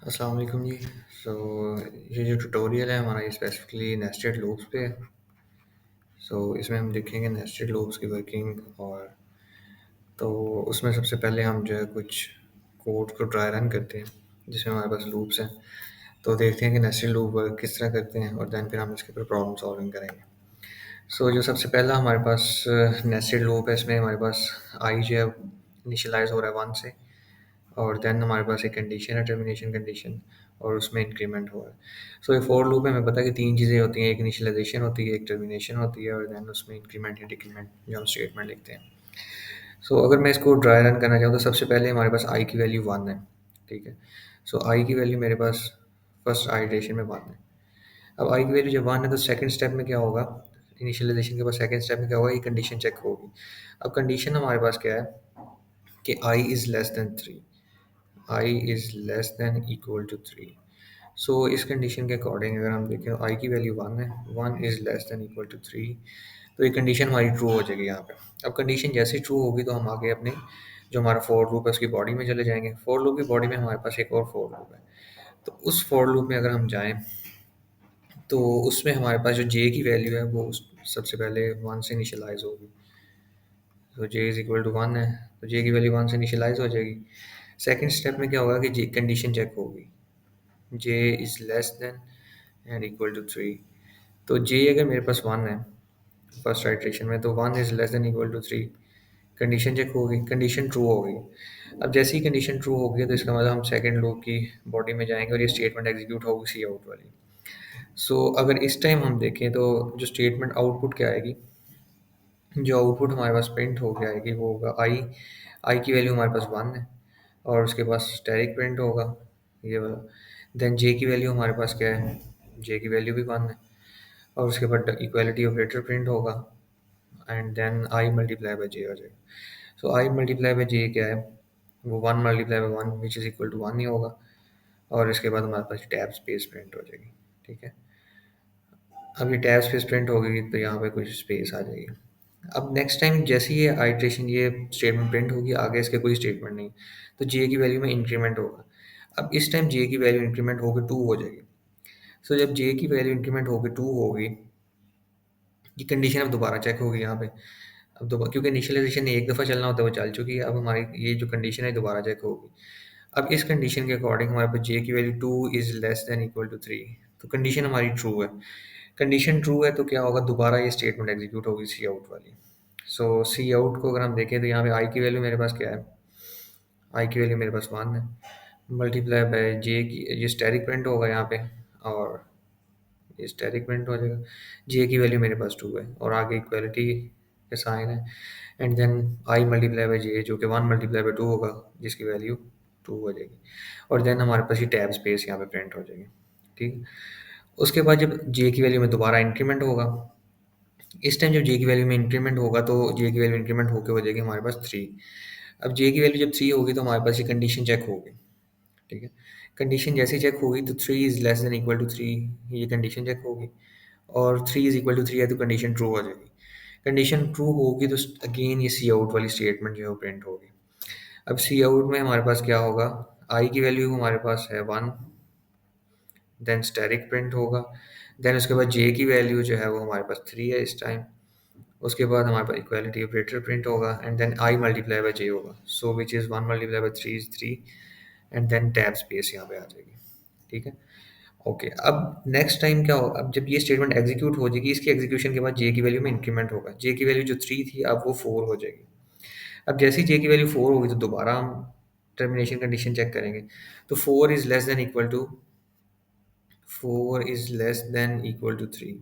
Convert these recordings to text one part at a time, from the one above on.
अस्सलाम वालेकुम जी। सो ये जो ट्यूटोरियल है हमारा ये स्पेसिफिकली नेस्टेड लूप्स पे है। इसमें हम देखेंगे नेस्टेड लूप्स की वर्किंग। और तो उसमें सबसे पहले हम जो है कुछ कोड को ड्राई रन करते हैं जिसमें हमारे पास लूप्स हैं। तो देखते हैं कि नेस्टेड लूप वर्क किस तरह करते हैं और देन फिर हम इसके ऊपर प्रॉब्लम सॉल्विंग करेंगे। जो सबसे पहला हमारे पास नेस्टेड लूप है, इसमें हमारे पास आई जो है इनिशियलाइज हो रहा है 1 से। और देन हमारे पास एक कंडीशन है, टर्मिनेशन कंडीशन, और उसमें इंक्रीमेंट हुआ है। ये फॉर लूप में हमें पता है कि तीन चीज़ें होती हैं, एक इनिशियलाइजेशन होती है, एक टर्मिनेशन होती है, और देन उसमें इंक्रीमेंट या डिक्रीमेंट जो हम स्टेटमेंट लिखते हैं। अगर मैं इसको ड्राई रन करना चाहूँ तो सबसे पहले हमारे पास आई की वैल्यू 1 है। ठीक है। आई की वैल्यू मेरे पास फर्स्ट आइटरेशन में 1 है। अब आई की वैल्यू जब 1 है तो सेकंड स्टेप में क्या होगा, इनिशियलाइजेशन के बाद सेकंड स्टेप में क्या होगा, ये कंडीशन चेक होगी। अब कंडीशन हमारे पास क्या है कि I is less than 3, I is less than equal to 3। इस कंडीशन के अकॉर्डिंग अगर हम देखें आई की वैल्यू 1 है, 1 is less than equal to 3, तो ये कंडीशन हमारी ट्रू हो जाएगी यहाँ पे। अब कंडीशन जैसे ही ट्रू होगी तो हम आगे अपने जो हमारा फोर लूप है उसकी बॉडी में चले जाएंगे। फोर लूप की बॉडी में हमारे पास एक और फोर लूप है। तो उस फोर लूप में अगर हम जाएं तो उसमें हमारे पास जो जे की वैल्यू है वो सबसे पहले 1 से इनिशियलाइज होगी। जे इज़ इक्वल टू 1 है, तो जे की वैल्यू 1 से इनिशियलाइज हो जाएगी। सेकंड स्टेप में क्या होगा कि जे कंडीशन चेक होगी, J is less than and equal to 3। तो जे अगर मेरे पास 1 है फर्स्ट आइटरेशन में, तो 1 is less than equal to 3, condition check होगी, कंडीशन ट्रू हो गई। अब जैसे ही कंडीशन ट्रू हो गई तो इसका मतलब हम सेकंड लूप की बॉडी में जाएंगे और ये स्टेटमेंट एग्जीक्यूट होगी सी आउट वाली। अगर इस टाइम हम देखें तो जो स्टेटमेंट आउटपुट क्या आएगी, जो आउटपुट हमारे पास प्रिंट हो के आएगी वो होगा आई। आई की वैल्यू हमारे पास 1 है और उसके पास स्टैटिक प्रिंट होगा ये वाला। देन जे की वैल्यू हमारे पास क्या है, जे की वैल्यू भी 1 है और उसके बाद इक्वालिटी ऑपरेटर प्रिंट होगा and then I multiply by J हो जाएगा। आई मल्टीप्लाई बाय जे क्या है, वो 1 multiply by 1 which is equal to 1 ही होगा। और इसके बाद हमारे पास टैब स्पेस प्रिंट हो जाएगी। ठीक है। अब ये टैब स्पेस प्रिंट हो गई तो यहाँ पे कुछ स्पेस आ जाएगी। अब नेक्स्ट टाइम जैसे ही ये आइट्रेशन ये स्टेटमेंट प्रिंट होगी, आगे इसके कोई स्टेटमेंट नहीं, तो जे की वैल्यू में इंक्रीमेंट होगा। अब इस टाइम जे की वैल्यू इंक्रीमेंट होकर 2 हो जाएगी। जब जे की वैल्यू इंक्रीमेंट होकर 2 होगी, ये कंडीशन अब दोबारा चेक होगी यहाँ पे। अब दोबारा क्योंकि इनिशियलाइजेशन ने एक दफ़ा चलना होता है वो चल चुकी है, अब हमारी ये जो कंडीशन है दोबारा चेक होगी। अब इस कंडीशन के अकॉर्डिंग हमारे पास जे की value 2 is less than equal to 3, तो कंडीशन हमारी ट्रू है। कंडीशन ट्रू है तो क्या होगा, दोबारा ये स्टेटमेंट एग्जीक्यूट होगी सी आउट वाली। सी आउट को अगर हम देखें तो यहाँ पे आई की वैल्यू मेरे पास क्या है, आई की वैल्यू मेरे पास 1 है, मल्टीप्लाई बाय जे की ये स्टैटिक प्रिंट होगा यहाँ पे, और ये स्टैटिक प्रिंट हो जाएगा। जे की वैल्यू मेरे पास 2 है और आगे इक्वालिटी के साइन है and then I multiply by J जो कि 1 मल्टीप्लाई बाय 2 होगा जिसकी वैल्यू 2 हो जाएगी। और देन हमारे पास ये टैब स्पेस यहाँ पे प्रिंट हो जाएगी। ठीक। उसके बाद जब जे की वैल्यू में दोबारा इंक्रीमेंट होगा, इस टाइम जब जे की वैल्यू में इंक्रीमेंट होगा तो जे की वैल्यू इंक्रीमेंट होकर हो जाएगी हमारे पास 3। अब जे की वैल्यू जब 3 होगी तो हमारे पास ये कंडीशन चेक होगी। ठीक है। कंडीशन जैसे ही चेक होगी तो 3 is less than equal to 3, ये कंडीशन चेक होगी और 3 इज़ इक्वल टू 3 है तो कंडीशन ट्रू हो जाएगी। कंडीशन ट्रू होगी तो अगेन ये सी आउट वाली स्टेटमेंट जो है वो प्रिंट होगी। अब सी आउट में हमारे पास क्या होगा, आई की वैल्यू हमारे पास है 1, देन स्टैटिक प्रिंट होगा, देन उसके बाद जे की वैल्यू जो है वो हमारे पास 3 है इस टाइम। उसके बाद हमारे पास इक्वालिटी ऑपरेटर प्रिंट होगा and then I multiply by J होगा, which is 1 multiply by 3 is 3 and then tab space यहाँ पे आ जाएगी। ठीक है। ओके। अब नेक्स्ट टाइम क्या होगा, अब जब ये स्टेटमेंट एग्जीक्यूट हो जाएगी, इसके एग्जीक्यूशन के बाद जे की वैल्यू में इंक्रीमेंट होगा, जे की वैल्यू जो 3 थी अब वो 4 हो जाएगी। अब जैसे ही जे की वैल्यू 4 होगी तो दोबारा हम टर्मिनेशन कंडीशन चेक करेंगे। तो 4 is less than equal to 4 is less than equal to 3,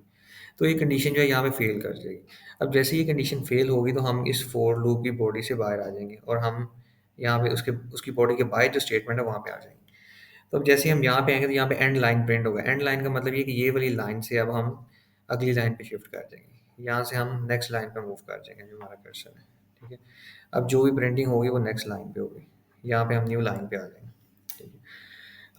तो ये कंडीशन जो है यहाँ पे फेल कर जाएगी। अब जैसे ये कंडीशन फेल होगी तो हम इस फोर लूप की बॉडी से बाहर आ जाएंगे और हम यहाँ पे उसके उसकी बॉडी के बाहर जो स्टेटमेंट है वहाँ पे आ जाएंगे। तो अब जैसे ही हम यहाँ पे आएंगे तो यहाँ पे एंड लाइन प्रिंट होगा। एंड लाइन का मतलब ये कि ये वाली लाइन से अब हम अगली लाइन पे शिफ्ट कर जाएंगे, यहाँ से हम नेक्स्ट लाइन पे मूव कर जाएंगे जो हमारा कर्सर है। ठीक है। अब जो भी प्रिंटिंग होगी वो नेक्स्ट लाइन पे होगी, यहाँ पे हम न्यू लाइन पे आ जाएंगे। ठीक है।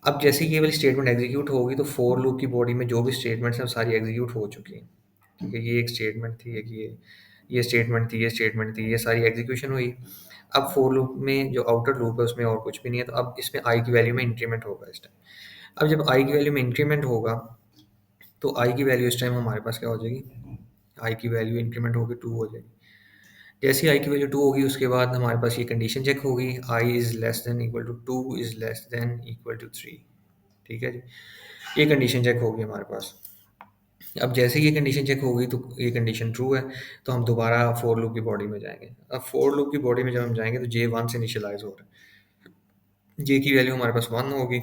अब जैसे ही ये वाली स्टेटमेंट एग्जीक्यूट होगी तो फोर लूप की बॉडी में जो भी स्टेटमेंट्स हैं वो सारी एग्जीक्यूट हो चुकी हैं। ठीक है। ये एक स्टेटमेंट थी, एक ये ये स्टेटमेंट थी, ये स्टेटमेंट थी, ये सारी एग्जीक्यूशन हुई। अब फोर लूप में जो आउटर लूप है उसमें और कुछ भी नहीं है, तो अब इसमें आई की वैल्यू में इंक्रीमेंट होगा इस टाइम। अब जब आई की वैल्यू में इंक्रीमेंट होगा तो आई की वैल्यू इस टाइम हमारे पास क्या हो जाएगी, आई की वैल्यू इंक्रीमेंट होगी 2 हो जाएगी। जैसे ही आई की वैल्यू 2 होगी उसके बाद हमारे पास ये कंडीशन चेक होगी, I is less than equal to 2 is less than equal to 3। ठीक है जी, ये कंडीशन चेक होगी हमारे पास। अब जैसे ही ये कंडीशन चेक होगी तो ये कंडीशन ट्रू है, तो हम दोबारा फोर लूप की बॉडी में जाएंगे। अब फोर लूप की बॉडी में जब हम जाएंगे तो जे वन से इनिशियलाइज हो रहा है, जे की वैल्यू हमारे पास वन होगी,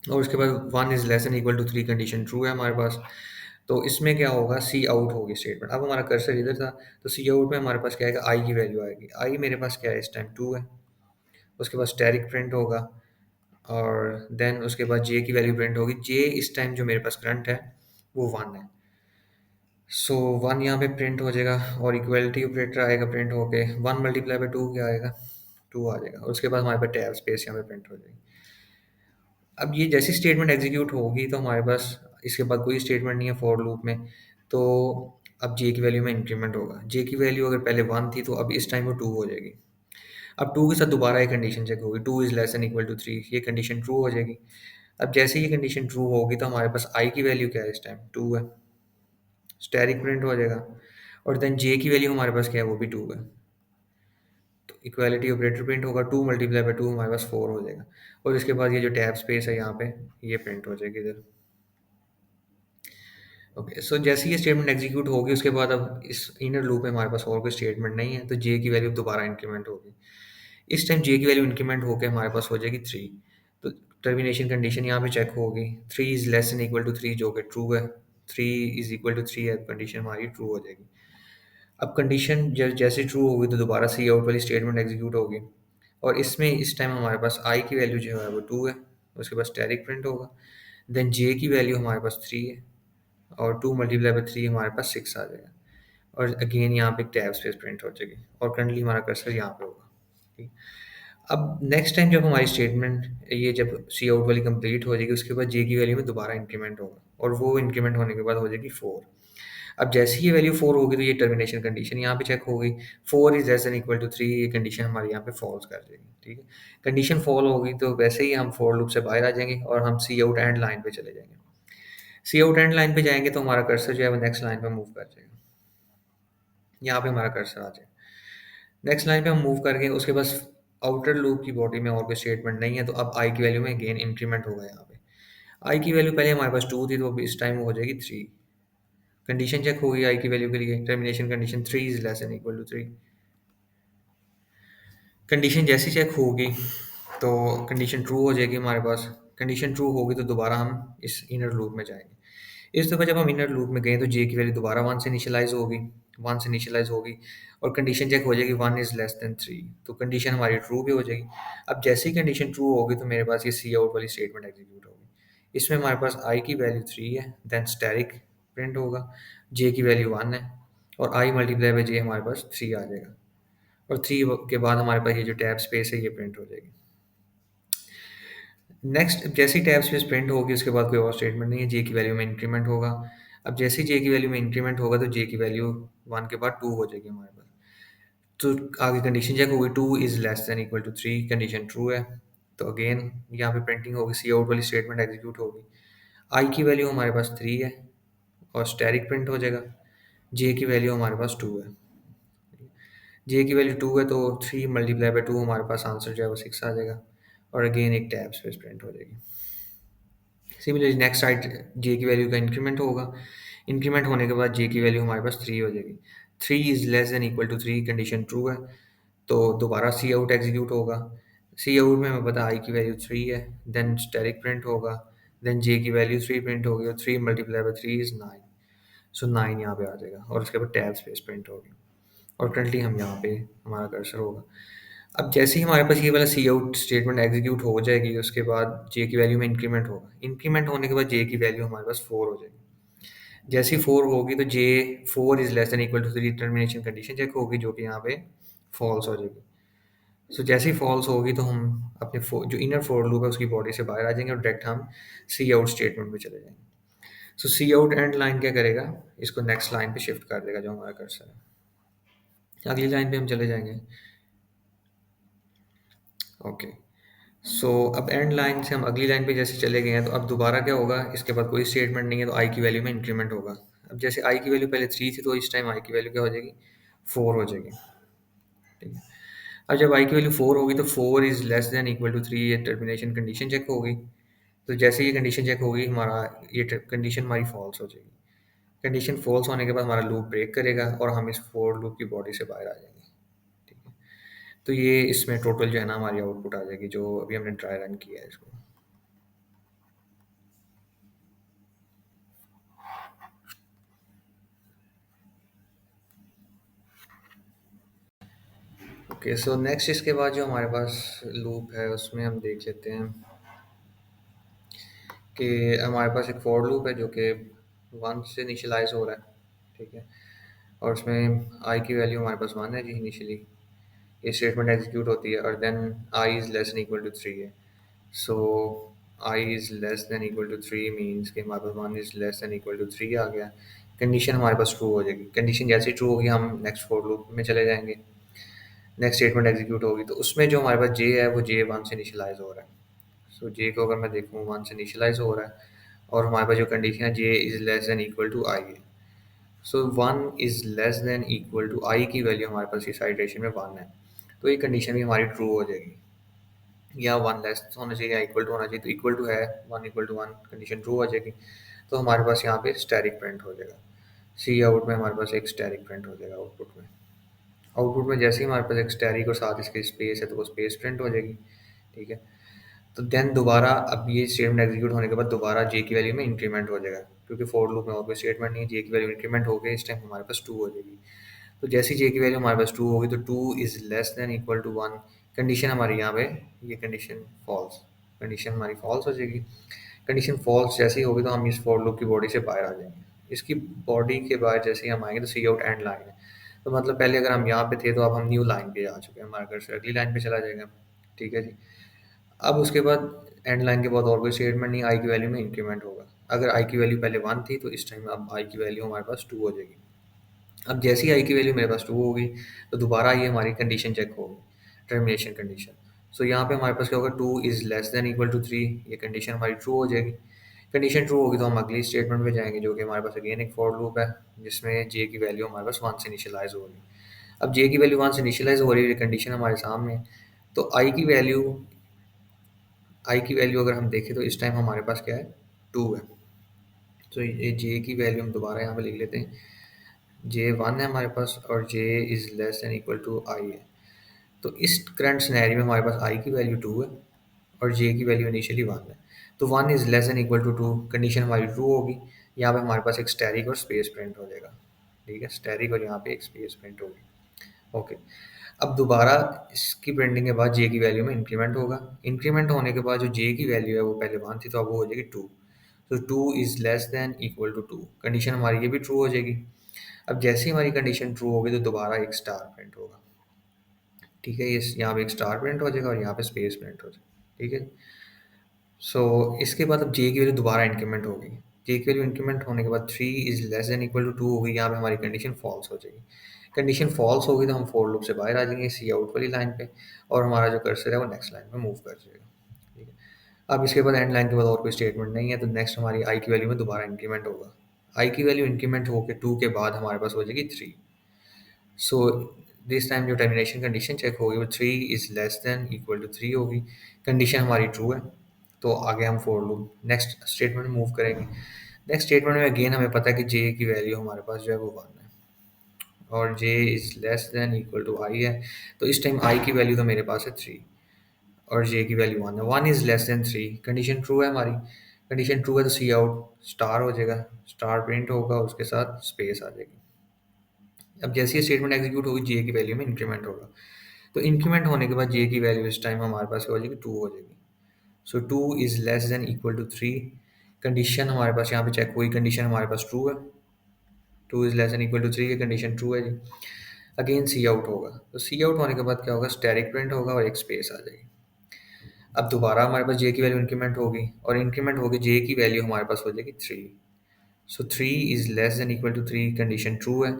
और उसके बाद one is less than equal to three condition true है हमारे पास। तो इसमें क्या होगा, सी आउट होगी स्टेटमेंट। अब हमारा कर्सर इधर था, तो सी आउट में हमारे पास क्या आएगा, आई की वैल्यू आएगी। आई मेरे पास क्या है इस टाइम, टू है। उसके बाद स्टैरिक प्रिंट होगा, और देन उसके बाद जे की वैल्यू प्रिंट होगी। जे इस टाइम जो मेरे पास करंट है वो वन है, सो वन यहाँ पे प्रिंट हो जाएगा, और इक्वलिटी ऑपरेटर आएगा प्रिंट होके, वन मल्टीप्लाई बाई टू क्या आएगा, टू आ जाएगा। और उसके बाद हमारे पास टैब स्पेस यहाँ पे प्रिंट हो जाएगी। अब ये जैसी स्टेटमेंट एग्जीक्यूट होगी तो हमारे पास इसके बाद कोई स्टेटमेंट नहीं है फॉर लूप में, तो अब जे की वैल्यू में इंक्रीमेंट होगा। जे की वैल्यू अगर पहले वन थी तो अब इस टाइम वो टू हो जाएगी। अब टू के साथ दोबारा एक कंडीशन चेक होगी, two is less than equal to three, ये कंडीशन ट्रू हो जाएगी। अब जैसे ये कंडीशन ट्रू होगी तो हमारे पास आई की वैल्यू क्या है इस टाइम, टू है, स्टैरिक प्रिंट हो जाएगा। और देन जे की वैल्यू हमारे पास क्या है, वो भी टू है, तो इक्वालिटी ऑपरेटर प्रिंट होगा, टू मल्टीप्लाई बाई टू हमारे पास फोर हो जाएगा। और इसके बाद ये जो टैब स्पेस है यहाँ पे, ये प्रिंट हो जाएगी इधर। ओके, सो जैसे ये स्टेटमेंट एग्जीक्यूट होगी उसके बाद अब इस इनर लूप में हमारे पास और कोई स्टेटमेंट नहीं है, तो जे की वैल्यू दोबारा इंक्रीमेंट होगी। इस टाइम जे की वैल्यू इंक्रीमेंट होकर हमारे पास हो जाएगी थ्री, तो टर्मिनेशन कंडीशन यहाँ पे चेक होगी, three is less than equal to three जो कि ट्रू है, three is equal to three है, कंडीशन हमारी ट्रू हो जाएगी। अब कंडीशन जैसे ट्रू होगी तो दोबारा सी आउट वाली स्टेटमेंट एग्जीक्यूट होगी, और इसमें इस टाइम हमारे पास आई की वैल्यू जो है वो टू है, उसके पास स्टैटिक प्रिंट होगा। देन जे की वैल्यू हमारे पास थ्री है, और टू मल्टीप्लाई बाई थ्री हमारे पास सिक्स आ जाएगा। और अगेन यहाँ पे टैब स्पेस प्रिंट हो जाएगी, और करंटली हमारा कर्सर यहाँ पे होगा। ठीक। अब नेक्स्ट टाइम जब हमारी स्टेटमेंट ये जब सी आउट वाली कंप्लीट हो जाएगी उसके बाद जे की वैल्यू में दोबारा इंक्रीमेंट होगा, और वो इंक्रीमेंट होने के बाद हो जाएगी फोर। अब जैसे ही ये वैल्यू फोर होगी तो ये टर्मिनेशन कंडीशन यहाँ पे चेक होगी, four is less than equal to three, ये कंडीशन हमारी यहाँ पे फॉल्स कर देगी। ठीक है, कंडीशन फॉल होगी तो वैसे ही हम फोर लूप से बाहर आ जाएंगे और हम सी आउट एंड लाइन पे चले जाएंगे। सी आउट एंड लाइन पे जाएंगे तो हमारा कर्सर जो है वो नेक्स्ट लाइन पे मूव कर जाएगा, यहाँ पे हमारा कर्सर आ जाएगा। नेक्स्ट लाइन पे हम मूव करके उसके पास आउटर लूप की बॉडी में और कोई स्टेटमेंट नहीं है, तो अब आई की वैल्यू में गेन इंक्रीमेंट होगा। यहाँ पे आई की वैल्यू पहले हमारे पास टू थी, तो अब इस टाइम हो जाएगी थ्री। कंडीशन चेक होगी आई की वैल्यू के लिए, termination condition three is less than equal to three. Condition जैसी चेक होगी तो कंडीशन ट्रू हो जाएगी हमारे पास। कंडीशन ट्रू होगी तो दोबारा हम इस इनर लूप में जाएंगे। इस दफ़ा जब हम इनर लूप में गए तो जे की वैल्यू दोबारा वन से इनिशियलाइज होगी, वन से इनिशियलाइज होगी, और कंडीशन चेक हो जाएगी one is less then three, तो कंडीशन हमारी ट्रू भी हो जाएगी। अब जैसे ही कंडीशन ट्रू होगी तो मेरे पास ये सी आउट वाली स्टेटमेंट एग्जीक्यूट होगी। इसमें हमारे पास आई की वैल्यू थ्री है, देन स्टैरिक प्रिंट होगा, जे की वैल्यू वन है, और आई मल्टीप्लाई बाई जे हमारे पास थ्री आ जाएगा, और थ्री के बाद हमारे पास ये जो टैब स्पेस है ये प्रिंट हो जाएगी। नेक्स्ट जैसे ही टैब स्पेस प्रिंट होगी उसके बाद कोई और स्टेटमेंट नहीं है, जे की वैल्यू में इंक्रीमेंट होगा। अब जैसे ही जे की वैल्यू में इंक्रीमेंट होगा तो जे की वैल्यू वन के बाद टू हो जाएगी हमारे पास। तो आगे कंडीशन चेक होगी, two is less than equal to three, condition true है, तो अगेन यहाँ पे प्रिंटिंग होगी, सी आउट वाली स्टेटमेंट एग्जीक्यूट होगी। आई की वैल्यू हमारे पास थ्री है और स्टैरिक प्रिंट हो जाएगा, जे की वैल्यू हमारे पास टू है। जे की वैल्यू टू है तो थ्री मल्टीप्लाई बाई टू हमारे पास आंसर जो है वो सिक्स आ जाएगा, और अगेन एक टैब स्पेस प्रिंट हो जाएगी। सिमिलरली नेक्स्ट साइड जे की वैल्यू का इंक्रीमेंट होगा, इंक्रीमेंट होने के बाद जे की वैल्यू हमारे पास थ्री हो जाएगी। Three is less than equal to three, condition true है, तो दोबारा सी आउट एग्जीक्यूट होगा। सी आउट में हमें पता आई की वैल्यू थ्री है, देन स्टैटिक प्रिंट होगा, देन जे की वैल्यू थ्री प्रिंट होगी, और three multiply by three is nine, so nine यहाँ पे आ जाएगा, और उसके बाद टैब स्पेस प्रिंट होगी, और करंटली हम यहाँ पे हमारा कर्सर होगा। अब जैसे ही हमारे पास ये वाला सी आउट स्टेटमेंट एग्जीक्यूट हो जाएगी उसके बाद जे की वैल्यू में इंक्रीमेंट होगा, इंक्रीमेंट होने के बाद जे की वैल्यू हमारे पास फोर हो जाएगी। जैसे ही फोर होगी तो J four is less than equal to three, termination condition check होगी जो कि यहाँ पे फॉल्स हो जाएगी। सो जैसे ही फॉल्स होगी तो हम अपने जो इनर फोर लूप है उसकी बॉडी से बाहर आ जाएंगे और डायरेक्ट हम सी आउट स्टेटमेंट में चले जाएंगे। सो सी आउट एंड लाइन क्या करेगा, इसको नेक्स्ट लाइन पे शिफ्ट कर देगा जो हमारा कर्सर है। अगली लाइन पे हम चले जाएंगे। ओके। सो अब एंड लाइन से हम अगली लाइन पे जैसे चले गए हैं, तो अब दोबारा क्या होगा, इसके बाद कोई स्टेटमेंट नहीं है, तो आई की वैल्यू में इंक्रीमेंट होगा। अब जैसे आई की वैल्यू पहले 3 थी, तो इस टाइम आई की वैल्यू क्या हो जाएगी, 4 हो जाएगी। ठीक है। अब जब आई की वैल्यू 4 होगी, तो 4 is less than equal to 3, ये टर्मिनेशन कंडीशन चेक होगी। तो जैसे ये कंडीशन चेक होगी, हमारा ये कंडीशन हमारी फॉल्स हो जाएगी। कंडीशन फॉल्स होने के बाद हमारा लूप ब्रेक करेगा और हम इस फोर लूप की बॉडी से बाहर आ जाएंगे। ठीक है। तो ये इसमें टोटल जो है ना हमारी आउटपुट आ जाएगी, जो अभी हमने ट्राई रन किया है इसको। ओके। सो नेक्स्ट इसके बाद जो हमारे पास लूप है, उसमें हम देख लेते हैं कि हमारे पास एक फॉर लूप है जो कि 1 से इनिशियलाइज हो रहा है। ठीक है। और उसमें आई की वैल्यू हमारे पास 1 है जी इनिशियली। ये स्टेटमेंट एग्जीक्यूट होती है और then I is less than equal to 3 है। So I is less than equal to 3 means कि हमारे पास 1 is less than equal to 3 आ गया। कंडीशन हमारे पास ट्रू हो जाएगी। कंडीशन जैसे ही ट्रू होगी, हम नेक्स्ट फॉर लूप में चले जाएंगे। नेक्स्ट स्टेटमेंट एग्जीक्यूट होगी, तो उसमें जो हमारे पास जे है वो जे 1 से इनिशियलाइज हो रहा है। सो जे को अगर मैं देखूँ, 1 से इनिशियलाइज हो रहा है और हमारे पास जो कंडीशन है J is less than equal to I है। So 1 is less than equal to I की वैल्यू हमारे पास इस आइटरेशन में 1 है। तो ये कंडीशन भी हमारी ट्रू हो जाएगी। या 1 लेस होना चाहिए या इक्वल टू होना चाहिए, तो इक्वल टू है, 1 इक्वल टू 1 कंडीशन ट्रू हो जाएगी। तो हमारे पास यहाँ पे स्टैटिक प्रिंट हो जाएगा। सी आउट में हमारे पास एक स्टैटिक प्रिंट हो जाएगा आउटपुट में। आउटपुट में जैसे ही हमारे पास एक स्टैटिक और साथ इसके स्पेस है, तो वो स्पेस प्रिंट हो जाएगी। ठीक है। तो देन दोबारा अब ये स्टेटमेंट एग्जीक्यूट होने के बाद दोबारा जे की वैल्यू में इंक्रीमेंट हो जाएगा, क्योंकि फोर लूप में और कोई स्टेटमेंट नहीं है। जे की वैल्यू इंक्रीमेंट हो गई, इस टाइम हमारे पास 2 हो जाएगी। तो जैसे ही जे की वैल्यू हमारे पास 2 होगी, तो 2 is less than equal to 1। Condition हमारी यहाँ पे ये कंडीशन फॉल्स, कंडीशन हमारी फॉल्स हो जाएगी। कंडीशन फॉल्स जैसे ही होगी, तो हम इस फॉर लूप की बॉडी से बाहर आ जाएंगे। इसकी बॉडी के बाहर जैसे ही हम आएंगे, तो सी आउट एंड लाइन है। तो मतलब पहले अगर हम यहाँ पे थे, तो अब हम न्यू लाइन पे आ चुके हैं, हमारा कर्सर अगली लाइन पे चला जाएगा। ठीक है जी। अब उसके बाद एंड लाइन के बाद और कोई स्टेटमेंट नहीं, आई की वैल्यू में इंक्रीमेंट होगा। अगर आई की वैल्यू पहले 1 थी, तो इस टाइम अब आई की वैल्यू हमारे पास 2 हो जाएगी। अब जैसी आई की वैल्यू मेरे पास 2 होगी, तो दोबारा ये हमारी कंडीशन चेक होगी, टर्मिनेशन कंडीशन। सो यहाँ पे हमारे पास क्या होगा, 2 is less than equal to 3, ये कंडीशन हमारी ट्रू हो जाएगी। कंडीशन ट्रू होगी, तो हम अगली स्टेटमेंट पे जाएंगे, जो कि हमारे पास अगेन एक फॉर लूप है, जिसमें जे की वैल्यू हमारे पास 1 से इनिशियलाइज हो रही है। अब जे की वैल्यू 1 से इनिशियलाइज हो रही है, कंडीशन हमारे सामने है। तो आई की वैल्यू अगर हम देखें, तो इस टाइम हमारे पास क्या है, 2 है। तो ये जे की वैल्यू हम दोबारा यहाँ पे लिख लेते हैं। जे 1 है हमारे पास और J is less than equal to I है। तो इस करंट सिनेरियो में हमारे पास आई की वैल्यू 2 है और जे की वैल्यू इनिशियली 1 है। तो 1 is less than equal to 2, condition हमारी ट्रू होगी। यहाँ पे हमारे पास एक स्टैटिक और स्पेस प्रिंट हो जाएगा। ठीक है, स्टैटिक और यहाँ पे एक स्पेस प्रिंट होगी। ओके। अब दोबारा इसकी प्रिंटिंग के बाद जे की वैल्यू में इंक्रीमेंट होगा। इंक्रीमेंट होने के बाद जो जे की वैल्यू है वो पहले 1 थी, तो अब वो हो जाएगी 2। तो 2 is less than equal to 2, condition हमारी ये भी ट्रू हो जाएगी। अब जैसे ही हमारी कंडीशन ट्रू होगी, तो दोबारा एक स्टार प्रिंट होगा। ठीक है, ये यहाँ पे एक स्टार प्रिंट हो जाएगा और यहाँ पे स्पेस प्रिंट हो जाएगा। ठीक है। सो इसके बाद अब जे की वैल्यू दोबारा इंक्रीमेंट होगी। जे की वैल्यू इंक्रीमेंट होने के बाद 3 is less than equal to 2 होगी, यहाँ पे हमारी कंडीशन फॉल्स हो जाएगी। कंडीशन फॉल्स होगी, तो हम फोर लूप से बाहर आ जाएंगे सी आउट वाली लाइन पे, और हमारा जो कर्सर है वो नेक्स्ट लाइन में मूव कर जाएगा। ठीक है। अब इसके बाद एंड लाइन के बाद और कोई स्टेटमेंट नहीं है, तो नेक्स्ट हमारी आई की वैल्यू में दोबारा इंक्रीमेंट होगा। आई की वैल्यू इंक्रीमेंट होकर 2 के बाद हमारे पास हो जाएगी 3। सो दिस टाइम जो टर्मिनेशन कंडीशन चेक होगी, वो 3 is less than equal to 3 होगी। कंडीशन हमारी ट्रू है। तो आगे हम for loop next statement move करेंगे। नेक्स्ट स्टेटमेंट में अगेन हमें पता है कि जे की वैल्यू हमारे पास जो है वो 1 है और J is less than equal to I है। तो इस टाइम आई की वैल्यू तो मेरे पास है 3 और जे की वैल्यू 1 है। 1 is less than 3, condition true है हमारी। कंडीशन ट्रू है, तो सी आउट स्टार हो जाएगा, स्टार प्रिंट होगा, उसके साथ स्पेस आ जाएगी। अब जैसे ही स्टेटमेंट एग्जीक्यूट होगी, जे की वैल्यू में इंक्रीमेंट होगा। तो इंक्रीमेंट होने के बाद जे की वैल्यू इस टाइम हमारे पास हो जाएगी 2 हो जाएगी। So 2 is less than equal to 3, condition हमारे पास यहाँ पे चेक हुई, कंडीशन हमारे पास ट्रू है। 2 is less than equal to 3 की कंडीशन ट्रू है जी। अगेन सी आउट होगा, तो सी आउट होने के बाद क्या होगा, स्टैटिक प्रिंट होगा और एक स्पेस आ जाएगी। अब दोबारा हमारे पास जे की वैल्यू इंक्रीमेंट होगी और इंक्रीमेंट होगी जे की वैल्यू हमारे पास हो जाएगी 3। So 3 is less than equal to 3, condition true है।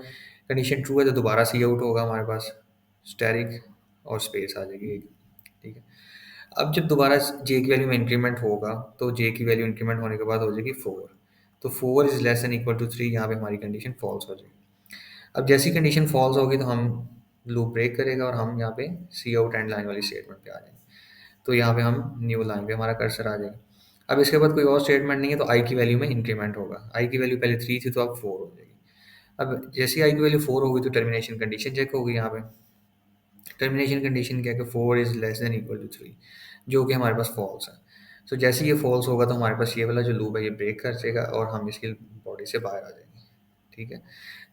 कंडीशन ट्रू है तो दोबारा सी आउट होगा हमारे पास, स्टैरिक और स्पेस आ जाएगी एक। ठीक है। अब जब दोबारा जे की वैल्यू में इंक्रीमेंट होगा तो जे की वैल्यू इंक्रीमेंट होने के बाद हो जाएगी 4। तो 4 is less than equal to 3, यहाँ पे हमारी कंडीशन फॉल्स हो जाएगी। अब जैसी कंडीशन फॉल्स होगी तो हम लूप ब्रेक करेगा और हम यहाँ पे सी आउट एंड लाइन वाली स्टेटमेंट पे आ जाएंगे। तो यहाँ पे हम न्यू लाइन पे हमारा कर्सर आ जाएगा। अब इसके बाद कोई और स्टेटमेंट नहीं है तो आई की वैल्यू में इंक्रीमेंट होगा। आई की वैल्यू पहले 3 थी तो अब 4 हो जाएगी। अब जैसे आई की वैल्यू 4 होगी तो टर्मिनेशन कंडीशन चेक होगी। यहाँ पे टर्मिनेशन कंडीशन क्या है कि 4 is less than equal to 3, जो कि हमारे पास फॉल्स है। सो जैसे ये फॉल्स होगा तो हमारे पास ये वाला जो लूप है ये ब्रेक कर देगा और हम इसकी बॉडी से बाहर आ जाएंगे। ठीक है।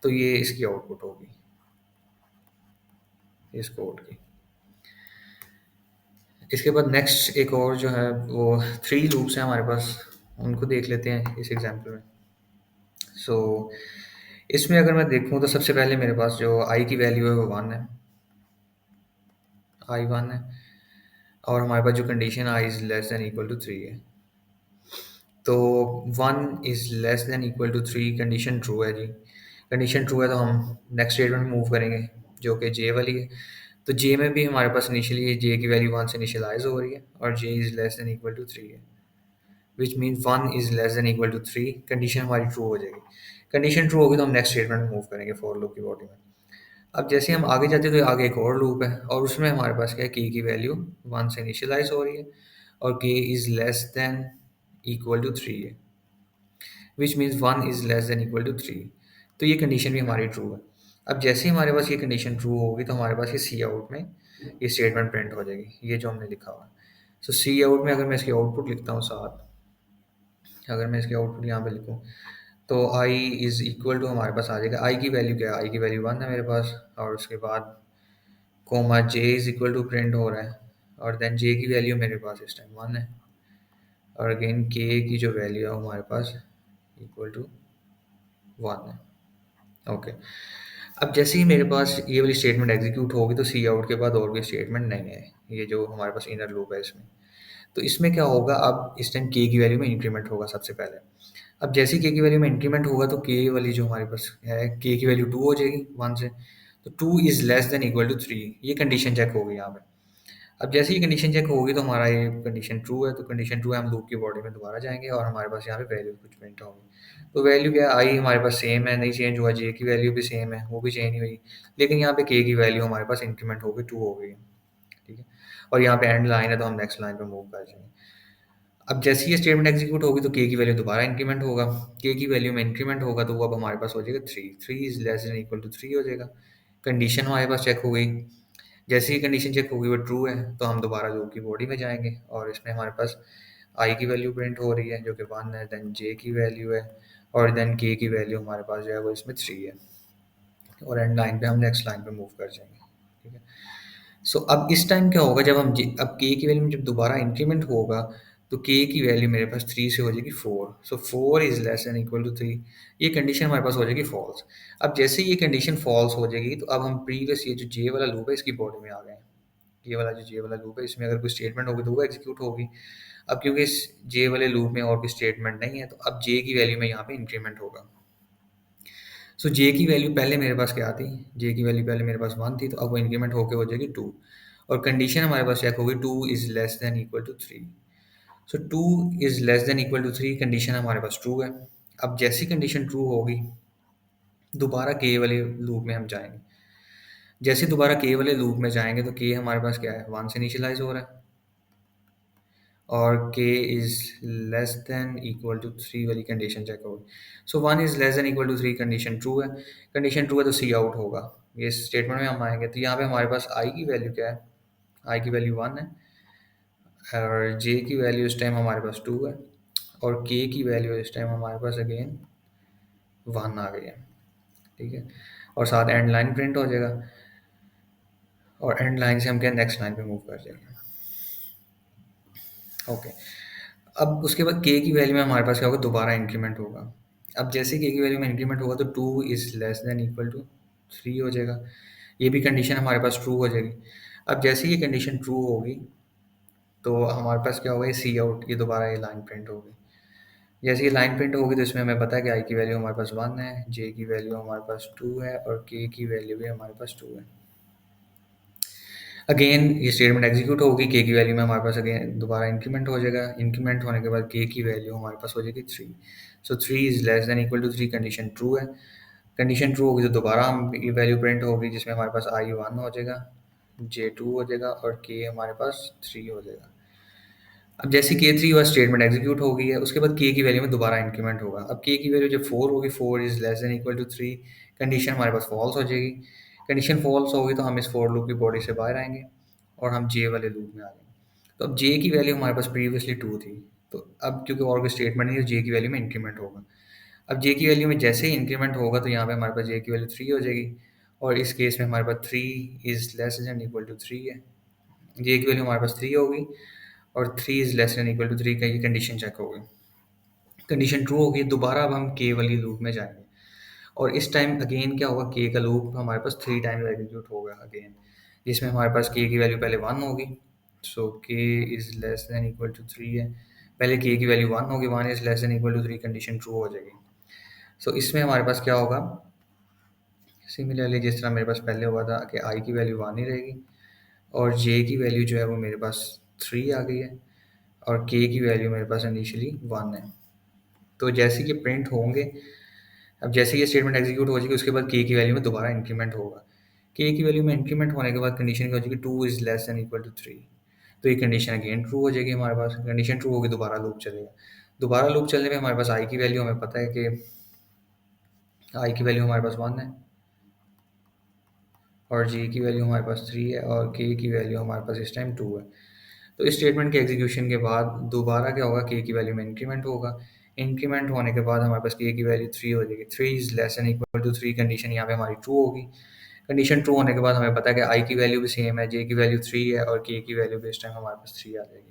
तो ये इसकी आउटपुट होगी इस कोड की। इसके बाद नेक्स्ट एक और जो है वो 3 लूप्स हैं हमारे पास, उनको देख लेते हैं इस एग्जांपल में। सो इसमें अगर मैं देखूं तो सबसे पहले मेरे पास जो आई की वैल्यू है वो 1 है, आई 1 है। और हमारे पास जो condition I is less than equal to 3 है। तो 1 is less than equal to 3 condition true है जी। कंडीशन ट्रू है तो हम नेक्स्ट स्टेटमेंट में मूव करेंगे जो कि जे वाली है। तो जे में भी हमारे पास इनिशियली जे की वैल्यू 1 से इनिशियलाइज हो रही है और J is less than equal to 3 है, which means 1 is less than equal to 3। Condition हमारी ट्रू हो जाएगी। कंडीशन ट्रू होगी तो हम नेक्स्ट स्टेटमेंट में मूव करेंगे फॉर लूप की बॉडी में। अब जैसे हम आगे जाते हैं तो आगे एक और लूप है और उसमें हमारे पास क्या है, की वैल्यू 1 से इनिशियलाइज हो रही है और K is less than equal to 3 है, which means 1 is less than equal to 3। तो ये कंडीशन भी हमारी ट्रू है। अब जैसे ही हमारे पास ये कंडीशन ट्रू होगी तो हमारे पास ये सी आउट में ये स्टेटमेंट प्रिंट हो जाएगी, ये जो हमने लिखा हुआ है। सो सी आउट में अगर मैं इसकी आउटपुट लिखता हूँ साथ, अगर मैं इसकी आउटपुट यहाँ पे लिखूँ तो आई इज इक्वल टू हमारे पास आ जाएगा, आई की वैल्यू क्या है, आई की वैल्यू 1 है मेरे पास। और उसके बाद comma J is equal to print हो रहा है और देन जे की वैल्यू मेरे पास इस टाइम 1 है और अगेन के की जो वैल्यू है हमारे पास इक्वल टू 1 है। ओके। अब जैसे ही मेरे पास ये वाली स्टेटमेंट एग्जीक्यूट होगी तो सी आउट के बाद और भी स्टेटमेंट नहीं है, ये जो हमारे पास इनर लूप है इसमें। तो इसमें क्या होगा, अब इस टाइम के की वैल्यू में इंक्रीमेंट होगा सबसे पहले। अब जैसे ही के की वैल्यू में इंक्रीमेंट होगा तो के वाली जो हमारे पास है के की वैल्यू 2 हो जाएगी 1 से। तो 2 is less than equal to 3, ये कंडीशन चेक होगी यहाँ पे। अब जैसे ही कंडीशन चेक होगी तो हमारा ये कंडीशन ट्रू है, तो कंडीशन ट्रू है हम लूप की बॉडी में दोबारा जाएंगे और हमारे पास यहाँ पे वैल्यू कुछ प्रिंट होगी। तो वैल्यू क्या है, आई हमारे पास सेम है, नहीं चेंज हुआ। जे की वैल्यू भी सेम है, वो भी चेंज नहीं हुई। लेकिन यहाँ पे के की वैल्यू हमारे पास इंक्रीमेंट हो गई, 2 हो गई। ठीक है। और यहाँ पे एंड लाइन है तो हम नेक्स्ट लाइन पे मूव कर जाएंगे। अब जैसे ही ये स्टेटमेंट एग्जीक्यूट होगी तो के की वैल्यू दोबारा इंक्रीमेंट होगा। के की वैल्यू में इंक्रीमेंट होगा तो वो अब हमारे पास हो जाएगा 3, 3 is less than equal to 3 हो जाएगा। कंडीशन हमारे पास चेक हो गई। जैसे ही कंडीशन चेक होगी वो ट्रू है तो हम दोबारा लूप की बॉडी में जाएंगे और इसमें हमारे पास आई की वैल्यू प्रिंट हो रही है जो कि 1 है, देन जे की वैल्यू है और देन के की वैल्यू हमारे पास जो है वो इसमें 3 है। और एंड लाइन पे हम नेक्स्ट लाइन पे मूव कर जाएंगे। ठीक है। सो अब इस टाइम क्या होगा, जब हम अब के की वैल्यू में जब दोबारा इंक्रीमेंट होगा तो के की वैल्यू मेरे पास 3 से हो जाएगी 4। So 4 is less than equal to 3, ये कंडीशन हमारे पास हो जाएगी फॉल्स। अब जैसे ही ये कंडीशन फॉल्स हो जाएगी तो अब हम प्रीवियस ये जो जे वाला लूप है इसकी बॉडी में आ गए हैं। ये वाला जो जे वाला लूप है इसमें अगर कोई स्टेटमेंट होगी तो वो एग्जीक्यूट होगी। अब क्योंकि इस जे वाले लूप में और कोई स्टेटमेंट नहीं है तो अब जे की वैल्यू में यहाँ पे इंक्रीमेंट होगा। सो जे की वैल्यू पहले मेरे पास क्या थी, जे की वैल्यू पहले मेरे पास 1 थी तो अब वो इंक्रीमेंट होकर हो जाएगी 2। और कंडीशन हमारे पास चेक होगी 2 is less than equal to 3। So 2 is less than equal to 3 condition हमारे पास ट्रू है। अब जैसी कंडीशन ट्रू होगी दोबारा के वाले लूप में हम जाएंगे। जैसे दोबारा के वाले लूप में जाएंगे तो के हमारे पास क्या है, 1 से इनिशियलाइज हो रहा है और k is less than equal to 3 वाली कंडीशन चेक होगी। So 1 is less than equal to 3 condition true है। कंडीशन ट्रू है तो सी आउट होगा। ये स्टेटमेंट में हम आएंगे तो यहाँ पे हमारे पास आई की वैल्यू क्या है, आई की वैल्यू 1 है और जे की वैल्यू इस टाइम हमारे पास 2 है और के की वैल्यू इस टाइम हमारे पास अगेन 1 आ गई है। ठीक है। और साथ एंड लाइन प्रिंट हो जाएगा और एंड लाइन से हम क्या नेक्स्ट लाइन पे मूव कर जाएंगे। ओके। अब उसके बाद के की वैल्यू में हमारे पास क्या होगा, दोबारा इंक्रीमेंट होगा। अब जैसे के की वैल्यू में इंक्रीमेंट होगा तो 2 is less than equal to 3 हो जाएगा। ये भी कंडीशन हमारे पास ट्रू हो जाएगी। अब जैसे ये कंडीशन ट्रू होगी तो हमारे पास क्या होगा, ये सी आउट, ये दोबारा ये लाइन प्रिंट होगी। जैसे ही लाइन प्रिंट होगी तो इसमें हमें पता है कि आई की वैल्यू हमारे पास 1 है, जे की वैल्यू हमारे पास 2 है और के की वैल्यू भी हमारे पास 2 है। अगेन ये स्टेटमेंट एग्जीक्यूट होगी, के की वैल्यू में हमारे पास अगेन दोबारा इंक्रीमेंट हो जाएगा। इंक्रीमेंट होने के बाद के की वैल्यू हमारे पास हो जाएगी 3। So 3 is less than equal to 3, condition true है। कंडीशन ट्रू होगी तो दोबारा हम ये वैल्यू प्रिंट होगी जिसमें हमारे पास आई 1 हो जाएगा, जे 2 हो जाएगा और के हमारे पास 3 हो जाएगा। अब जैसे के थ्री हुआ स्टेटमेंट एग्जीक्यूट हो गई है, उसके बाद के की वैल्यू में दोबारा इंक्रीमेंट होगा। अब के की वैल्यू जब 4 होगी, 4 is less than equal to 3, condition हमारे पास फॉल्स हो जाएगी। कंडीशन फॉल्स होगी तो हम इस फोर लूप की बॉडी से बाहर आएंगे और हम जे वाले लूप में आ जाएंगे। तो अब जे की वैल्यू हमारे पास प्रीवियसली 2 थी, तो अब क्योंकि और कोई स्टेटमेंट नहीं है, जे की वैल्यू में इंक्रीमेंट होगा। अब जे की वैल्यू में जैसे ही इंक्रीमेंट होगा तो यहाँ पे हमारे पास जे की वैल्यू 3 हो जाएगी और इस केस में हमारे पास 3 is less than equal to 3 है। जे की वैल्यू हमारे पास 3 होगी और 3 is less than equal to 3 का ये कंडीशन चेक होगी। कंडीशन ट्रू होगी, दोबारा अब हम के वाली लूप में जाएंगे और इस टाइम अगेन क्या होगा, के का लूप हमारे पास 3 टाइम्स एग्जीक्यूट होगा अगेन, जिसमें हमारे पास के की वैल्यू पहले 1 होगी। So K is less than equal to 3 है। पहले के की वैल्यू 1 होगी, 1 is less than equal to 3, condition true हो जाएगी। सो इसमें हमारे पास क्या होगा, सिमिलरली जिस तरह मेरे पास पहले हुआ था कि आई की वैल्यू 1 ही रहेगी और जे की वैल्यू जो है वो मेरे पास 3 आ गई है और के की वैल्यू मेरे पास इनिशियली 1 है। तो जैसे कि प्रिंट होंगे, अब जैसे ये स्टेटमेंट एग्जीक्यूट हो जाएगी उसके बाद के की वैल्यू में दोबारा इंक्रीमेंट होगा। के की वैल्यू में इंक्रीमेंट होने के बाद कंडीशन क्या हो जाएगी, 2 is less than equal to 3। तो ये कंडीशन अगेन ट्रू हो जाएगी हमारे पास। कंडीशन ट्रू होगी, दोबारा लूप चलेगा। दोबारा लूप चलने में हमारे पास आई की वैल्यू हमें पता है कि आई की वैल्यू हमारे पास 1 है और जे की वैल्यू हमारे पास 3 है और के की वैल्यू हमारे पास इस टाइम 2 है। तो इस स्टेटमेंट के एग्जीक्यूशन के बाद दोबारा क्या होगा, के की वैल्यू में इंक्रीमेंट होगा। इंक्रीमेंट होने के बाद हमारे पास के की वैल्यू 3 हो जाएगी। 3 is less than equal to 3, condition यहाँ पे हमारी ट्रू होगी। कंडीशन ट्रू होने के बाद हमें पता है कि आई की वैल्यू भी सेम है, जे की वैल्यू 3 है और के की वैल्यू भी इस टाइम हमारे पास 3 आ जाएगी।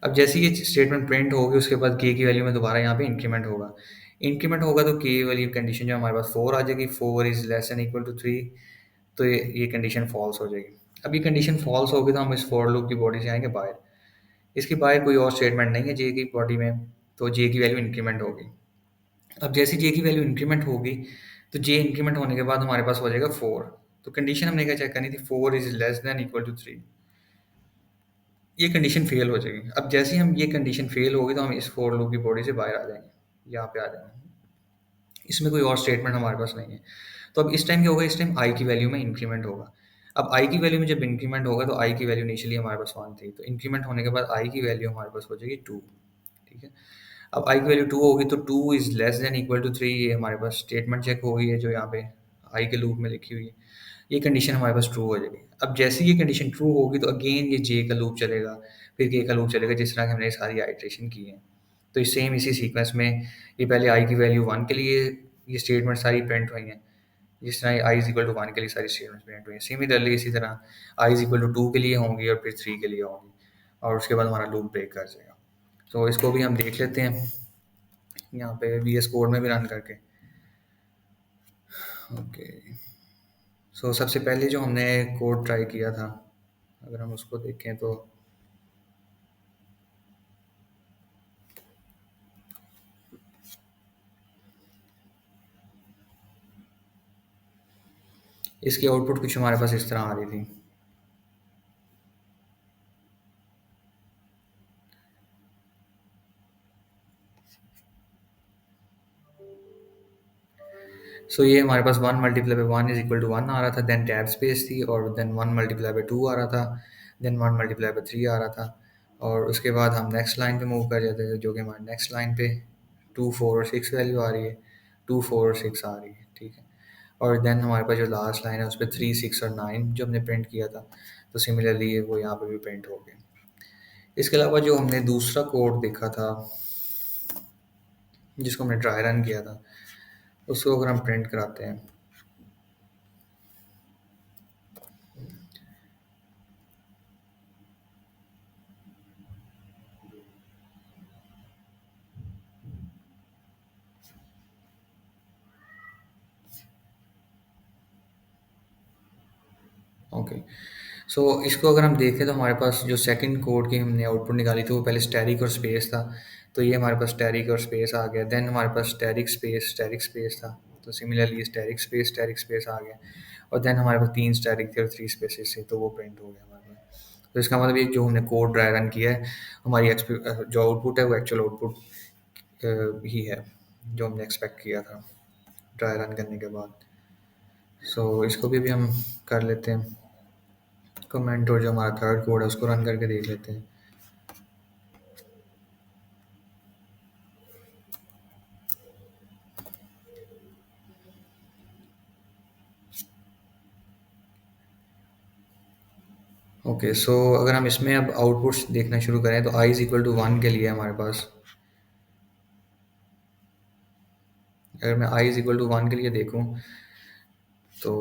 अब जैसे ये स्टेटमेंट प्रिंट होगी उसके बाद के की वैल्यू में दोबारा यहाँ पे इंक्रीमेंट होगा। इंक्रीमेंट होगा तो के वाली कंडीशन जो हमारे पास 4 आ जाएगी, 4 is less than equal to 3। तो ये कंडीशन फॉल्स हो जाएगी। अब ये कंडीशन फॉल्स होगी तो हम इस फॉर लूप की बॉडी से आएंगे बाहर। इसके बाहर कोई और स्टेटमेंट नहीं है जे की बॉडी में, तो जे की वैल्यू इंक्रीमेंट होगी। अब जैसे जे की वैल्यू इंक्रीमेंट होगी तो जे इंक्रीमेंट होने के बाद हमारे पास हो जाएगा 4। तो कंडीशन हमने क्या चेक करनी थी, 4 is less than equal to 3। ये कंडीशन फेल हो जाएगी। अब जैसे ही हम ये कंडीशन फेल होगी तो हम इस फोर लूप की बॉडी से बाहर आ जाएंगे, यहाँ पे आ जाएंगे। इसमें कोई और स्टेटमेंट हमारे पास नहीं है। तो अब इस टाइम क्या होगा, इस टाइम आई की वैल्यू में इंक्रीमेंट होगा। अब आई की वैल्यू में जब इंक्रीमेंट होगा तो आई की वैल्यू इनिशियली हमारे पास 1 थी, तो इंक्रीमेंट होने के बाद आई की वैल्यू हमारे पास हो जाएगी 2। ठीक है। अब आई की वैल्यू 2 होगी तो 2 is less than equal to 3, ये हमारे पास स्टेटमेंट चेक हो गई है जो यहाँ पे आई के लूप में लिखी हुई है। ये कंडीशन हमारे पास ट्रू हो जाएगी। अब जैसे ये कंडीशन ट्रू होगी तो अगेन ये जे का लूप चलेगा, फिर के का लूप चलेगा, जिस तरह की हमने सारी आइट्रेशन की है। तो सेम इसी सीक्वेंस में ये पहले आई की वैल्यू 1 के लिए ये स्टेटमेंट सारी प्रिंट हुई हैं, जिस तरह आई इज इक्वल टू 1 के लिए सारी स्टेटमेंट्स प्रिंट हुई हैं। सिमिलरली इसी तरह आई इज इक्वल टू 2 के लिए होंगी और फिर 3 के लिए होंगी और उसके बाद हमारा लूप ब्रेक कर जाएगा। तो इसको भी हम देख लेते हैं यहाँ पे वी एस कोड में भी रन करके। ओके। सो सबसे पहले जो हमने कोड ट्राई किया था, अगर हम उसको देखें तो इसकी आउटपुट कुछ हमारे पास इस तरह आ रही थी। सो ये हमारे पास 1 multiply by 1 is equal to 1 आ रहा था, देन टैब स्पेस थी और देन 1 मल्टीप्लाई बाई 2 आ रहा था, देन 1 मल्टीप्लाई बाई 3 आ रहा था और उसके बाद हम नेक्स्ट लाइन पे मूव कर जाते थे जो कि हमारे नेक्स्ट लाइन पे 2 4 और 6 वैल्यू आ रही है, 2 4 और 6 आ रही है। ठीक है। और देन हमारे पास जो लास्ट लाइन है उस पर 3 6 और 9 जो हमने प्रिंट किया था, तो सिमिलरली वो यहाँ पे भी प्रिंट हो गए। इसके अलावा जो हमने दूसरा कोड देखा था जिसको हमने ड्राई रन किया था, उसको अगर हम प्रिंट कराते हैं ओके। सो इसको अगर हम देखें तो हमारे पास जो सेकंड कोड की हमने आउटपुट निकाली थी वो पहले स्टैटिक और स्पेस था। तो ये हमारे पास स्टैटिक और स्पेस आ गया। देन हमारे पास स्टैटिक स्पेस था। तो सिमिलरली स्टैटिक स्पेस आ गया। और देन हमारे पास 3 स्टैटिक थे और 3 स्पेसेस थे, तो वो प्रिंट हो गया हमारे पास। तो इसका मतलब ये जो हमने कोड ड्राई रन किया है, हमारी जो आउटपुट है वो एक्चुअल आउटपुट ही है, जो हमने एक्सपेक्ट किया था ड्राई रन करने के बाद। सो इसको भी हम कर लेते हैं कमेंट, और जो हमारा थर्ड कोड है उसको रन करके देख लेते हैं। ओके, सो अगर हम इसमें अब आउटपुट्स देखना शुरू करें तो I is equal to one के लिए हमारे पास, अगर मैं I is equal to one के लिए देखूं तो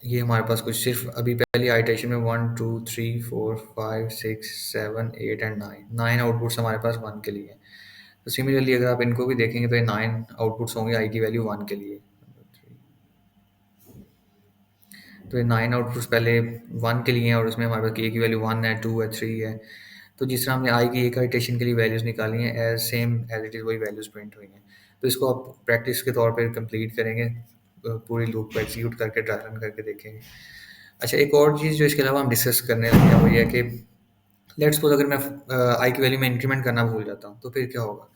ये हमारे पास कुछ सिर्फ अभी पहली आइटेशन में 1 2 3 4 5 6 7 8 एंड 9 9 आउटपुट्स हमारे पास वन के लिए हैं। तो सिमिलरली अगर आप इनको भी देखेंगे तो ये 9 आउटपुट्स होंगे आई की वैल्यू वन के लिए। तो ये 9 आउटपुट्स पहले वन के लिए हैं और उसमें हमारे पास के की वैल्यू वन है, टू है, थ्री है। तो जिस तरह हमने आई की एक आइटेशन के लिए वैल्यूज़ निकाली हैं, as same as it is वही वैल्यूज़ प्रिंट हुई हैं। तो इसको आप प्रैक्टिस के तौर पे कंप्लीट करेंगे, पूरी लूप को एग्जीक्यूट करके ट्राई रन करके देखेंगे। अच्छा, एक और चीज़ जो इसके अलावा हम डिस्कस करने लगे हैं वो ये है कि लेट्स सपोज अगर मैं आई की वैल्यू में इंक्रीमेंट करना भूल जाता हूँ तो फिर क्या होगा,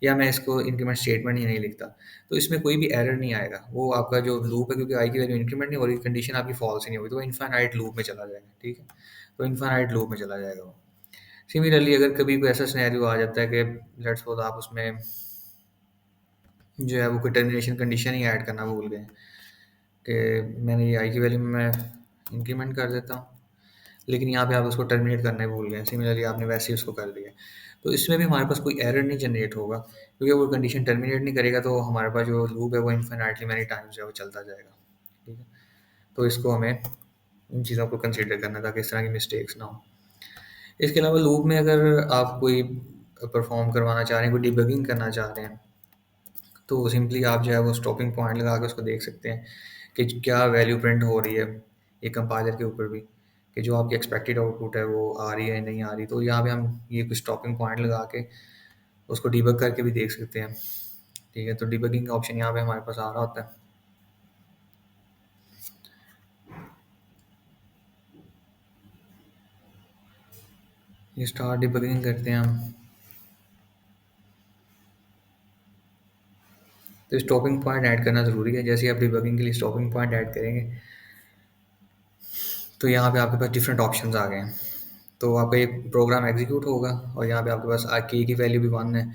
या मैं इसको इंक्रीमेंट स्टेटमेंट ही नहीं लिखता, तो इसमें कोई भी एरर नहीं आएगा। वो आपका जो लूप है, क्योंकि आई की वैल्यू इंक्रीमेंट नहीं हो रही, कंडीशन आपकी फॉल्स ही नहीं होगी, तो वो इनफाइनाइट लूप में चला जाएगा। ठीक है, तो इनफाइनाइट लूप में चला जाएगा वो। सिमिलरली अगर कभी कोई ऐसा सिनेरियो आ जाता है कि लेट्स सपोज आप उसमें जो है वो कोई टर्मिनेशन कंडीशन ही ऐड करना भूल गए कि मैंने ये आई की वैल्यू में मैं इंक्रीमेंट कर देता हूँ, लेकिन यहाँ पे आप उसको टर्मिनेट करने भूल गए, सिमिलरली आपने वैसे ही उसको कर दिया, तो इसमें भी हमारे पास कोई एरर नहीं जनरेट होगा, क्योंकि वो कंडीशन टर्मिनेट नहीं करेगा, तो हमारे पास जो लूप है वो इन्फिनाइटली मैनी टाइम्स जो है वो चलता जाएगा। ठीक है, तो इसको हमें इन चीज़ों को कंसिडर करना ताकि इस तरह की मिस्टेक्स ना हो। इसके अलावा लूप में अगर आप कोई परफॉर्म करवाना चाह रहे हैं, कोई डिबगिंग करना चाह रहे हैं, तो सिंपली आप जो है वो स्टॉपिंग पॉइंट लगा के उसको देख सकते हैं कि क्या वैल्यू प्रिंट हो रही है, ये कंपाइलर के ऊपर भी, कि जो आपकी एक्सपेक्टेड आउटपुट है वो आ रही है नहीं आ रही। तो यहाँ पे हम ये कुछ स्टॉपिंग पॉइंट लगा के उसको डिबग करके भी देख सकते हैं। ठीक है, तो डिबगिंग का ऑप्शन यहाँ पे हमारे पास आ रहा होता है। ये स्टार्ट डिबगिंग करते हैं हम। तो स्टॉपिंग पॉइंट ऐड करना ज़रूरी है। जैसे ही आप डिबगिंग के लिए स्टॉपिंग पॉइंट ऐड करेंगे तो यहाँ पे आपके पास डिफरेंट ऑप्शंस आ गए हैं। तो आपका ये प्रोग्राम एग्जीक्यूट होगा और यहाँ पे आपके पास के की वैल्यू भी वन है।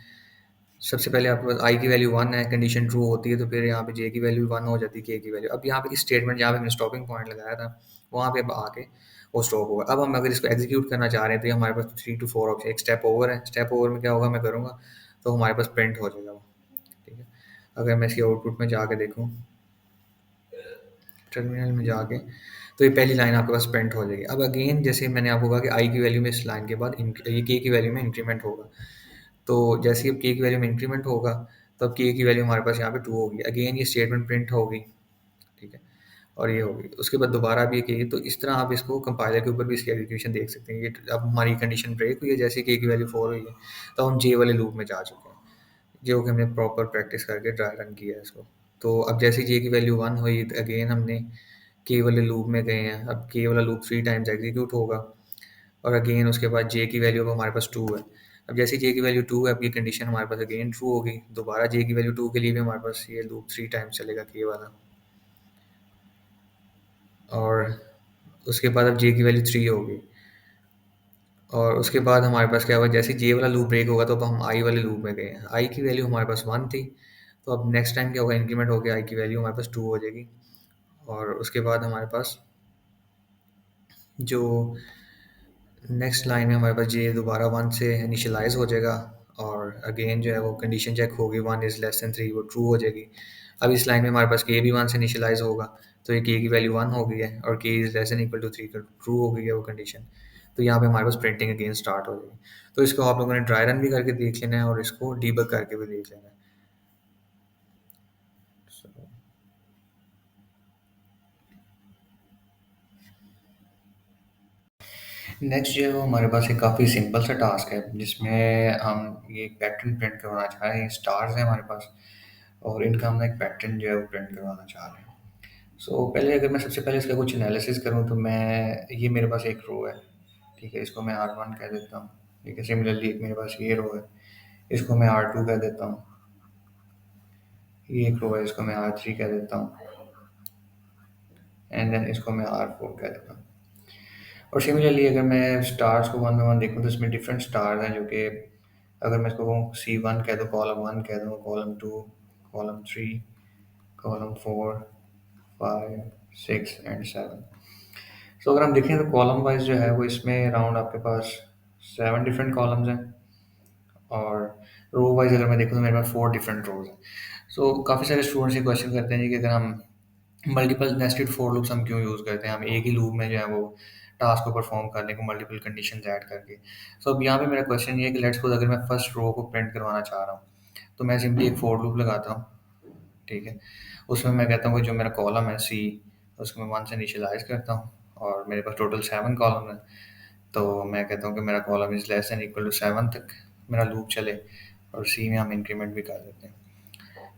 सबसे पहले आपके पास आई की वैल्यू वन है, कंडीशन ट्रू होती है, तो फिर यहाँ पे जे की वैल्यू वन हो जाती है, के की वैल्यू। अब यहाँ पे स्टेटमेंट जहाँ पे हमने स्टॉपिंग पॉइंट लगाया था वहाँ पे अब आके वो स्टॉप होगा। अब हम अगर इसको एग्जीक्यूट करना चाह रहे हैं तो ये हमारे पास 3 to 4 ऑप्शन, एक स्टेप ओवर है। स्टेप ओवर में क्या होगा, मैं करूँगा तो हमारे पास प्रिंट हो जाएगा वो। ठीक है, अगर मैं इसकी आउटपुट में जाके देखूँ, टर्मिनल में जाके, तो ये पहली लाइन आपके पास प्रिंट हो जाएगी। अब अगेन जैसे मैंने आपको कहा कि आई की वैल्यू में इस लाइन के बाद ये के की वैल्यू में इंक्रीमेंट होगा, तो जैसे ही अब के की वैल्यू में इंक्रीमेंट होगा तो अब के की वैल्यू हमारे पास यहाँ पे टू होगी। अगेन ये स्टेटमेंट प्रिंट होगी। ठीक है, और ये होगी, उसके बाद दोबारा भी के। तो इस तरह आप इसको कंपाइलर के ऊपर भी इसकी एग्जीक्यूशन देख सकते हैं। ये अब हमारी कंडीशन ब्रेक हुई है, जैसे के की वैल्यू फोर हुई है तो हम जे वाले लूप में जा चुके हैं, जो कि हमने प्रॉपर प्रैक्टिस करके ड्राई रन किया है इसको। तो अब जैसे जे की वैल्यू वन हुई तो अगेन हमने के वाले लूप में गए हैं। अब के वाला लूप 3 टाइम्स एग्जीक्यूट होगा और अगेन उसके बाद जे की वैल्यू अब हमारे पास टू है। अब जैसे जे की वैल्यू टू है, अब ये कंडीशन हमारे पास अगेन ट्रू होगी। दोबारा जे की वैल्यू टू के लिए भी हमारे पास ये लूप 3 टाइम्स चलेगा के वाला, और उसके बाद अब जे की वैल्यू थ्री होगी। और उसके बाद हमारे पास क्या होगा, जैसे जे वाला लूप ब्रेक होगा तो अब हम आई वाले लूप में गए हैं। आई की वैल्यू हमारे पास वन थी, तो अब नेक्स्ट टाइम क्या होगा, इंक्रीमेंट होकर आई की वैल्यू हमारे पास टू हो जाएगी। और उसके बाद हमारे पास जो नेक्स्ट लाइन में हमारे पास जे दोबारा वन से इनिशियलाइज हो जाएगा, और अगेन जो है वो कंडीशन चेक होगी, one is less then three, वो ट्रू हो जाएगी। अब इस लाइन में हमारे पास के भी वन से इनिशियलाइज होगा, तो ये के की वैल्यू वन हो गई है और K is less than equal to three, true हो गई है वो कंडीशन। तो यहाँ पे हमारे पास प्रिंटिंग अगेन स्टार्ट हो जाएगी। तो इसको आप लोगों ने ड्राई रन भी करके देख लेना है और इसको डीबग करके भी देख लेना है। So, नेक्स्ट जो है वो हमारे पास एक काफ़ी सिंपल सा टास्क है जिसमें हम ये एक पैटर्न प्रिंट करवाना चाह रहे हैं। स्टार्स हैं हमारे पास और इनका हम एक पैटर्न जो है वो प्रिंट करवाना चाह रहे हैं। सो पहले अगर मैं सबसे पहले इसका कुछ एनालिसिस करूँ तो मैं ये मेरे पास एक रो है, ठीक है, इसको मैं R1 कह देता हूँ। ठीक है, सिमिलरली एक मेरे पास ये रो है, इसको मैं R2 कह देता हूँ। ये एक रो है, इसको मैं R3 कह देता हूँ एंड देन इसको मैं R4 कह देता हूँ। और सिमिलरली अगर मैं स्टार्स को वन बाय वन देखूँ तो इसमें डिफरेंट स्टार्स हैं जो कि अगर मैं इसको कहूँ C1 कह दूँ, कॉलम 1 कह दूँ, कॉलम 2, कॉलम 3, कॉलम 4, 5, 6 एंड 7। सो अगर हम देखें तो कॉलम वाइज जो है वो इसमें अराउंड आपके पास 7 डिफरेंट कॉलम्स हैं और रो वाइज अगर मैं देखूँ तो मेरे पास 4 डिफरेंट रोज हैं। सो काफ़ी सारे स्टूडेंट्स ये क्वेश्चन करते हैं जी कि अगर हम मल्टीपल नेस्टेड फॉर लूप्स हम क्यों यूज़ करते हैं, हम एक ही लूप में जो है वो टास्क को परफॉर्म करने को मल्टीपल कंडीशंस ऐड करके। सो अब यहाँ पे मेरा क्वेश्चन ये है कि लेट्स सपोज अगर मैं फर्स्ट रो को प्रिंट करवाना चाह रहा हूँ तो मैं सिंपली एक फॉर लूप लगाता हूँ, ठीक है। उसमें मैं कहता हूँ कि जो मेरा कॉलम है सी, उसको मैं 1 से इनिशियलाइज़ करता हूँ और मेरे पास टोटल 7 कॉलम है। तो मैं कहता हूँ कि मेरा column is less than equal to 7 तक मेरा लूप चले और सी में हम इंक्रीमेंट भी कर देते हैं।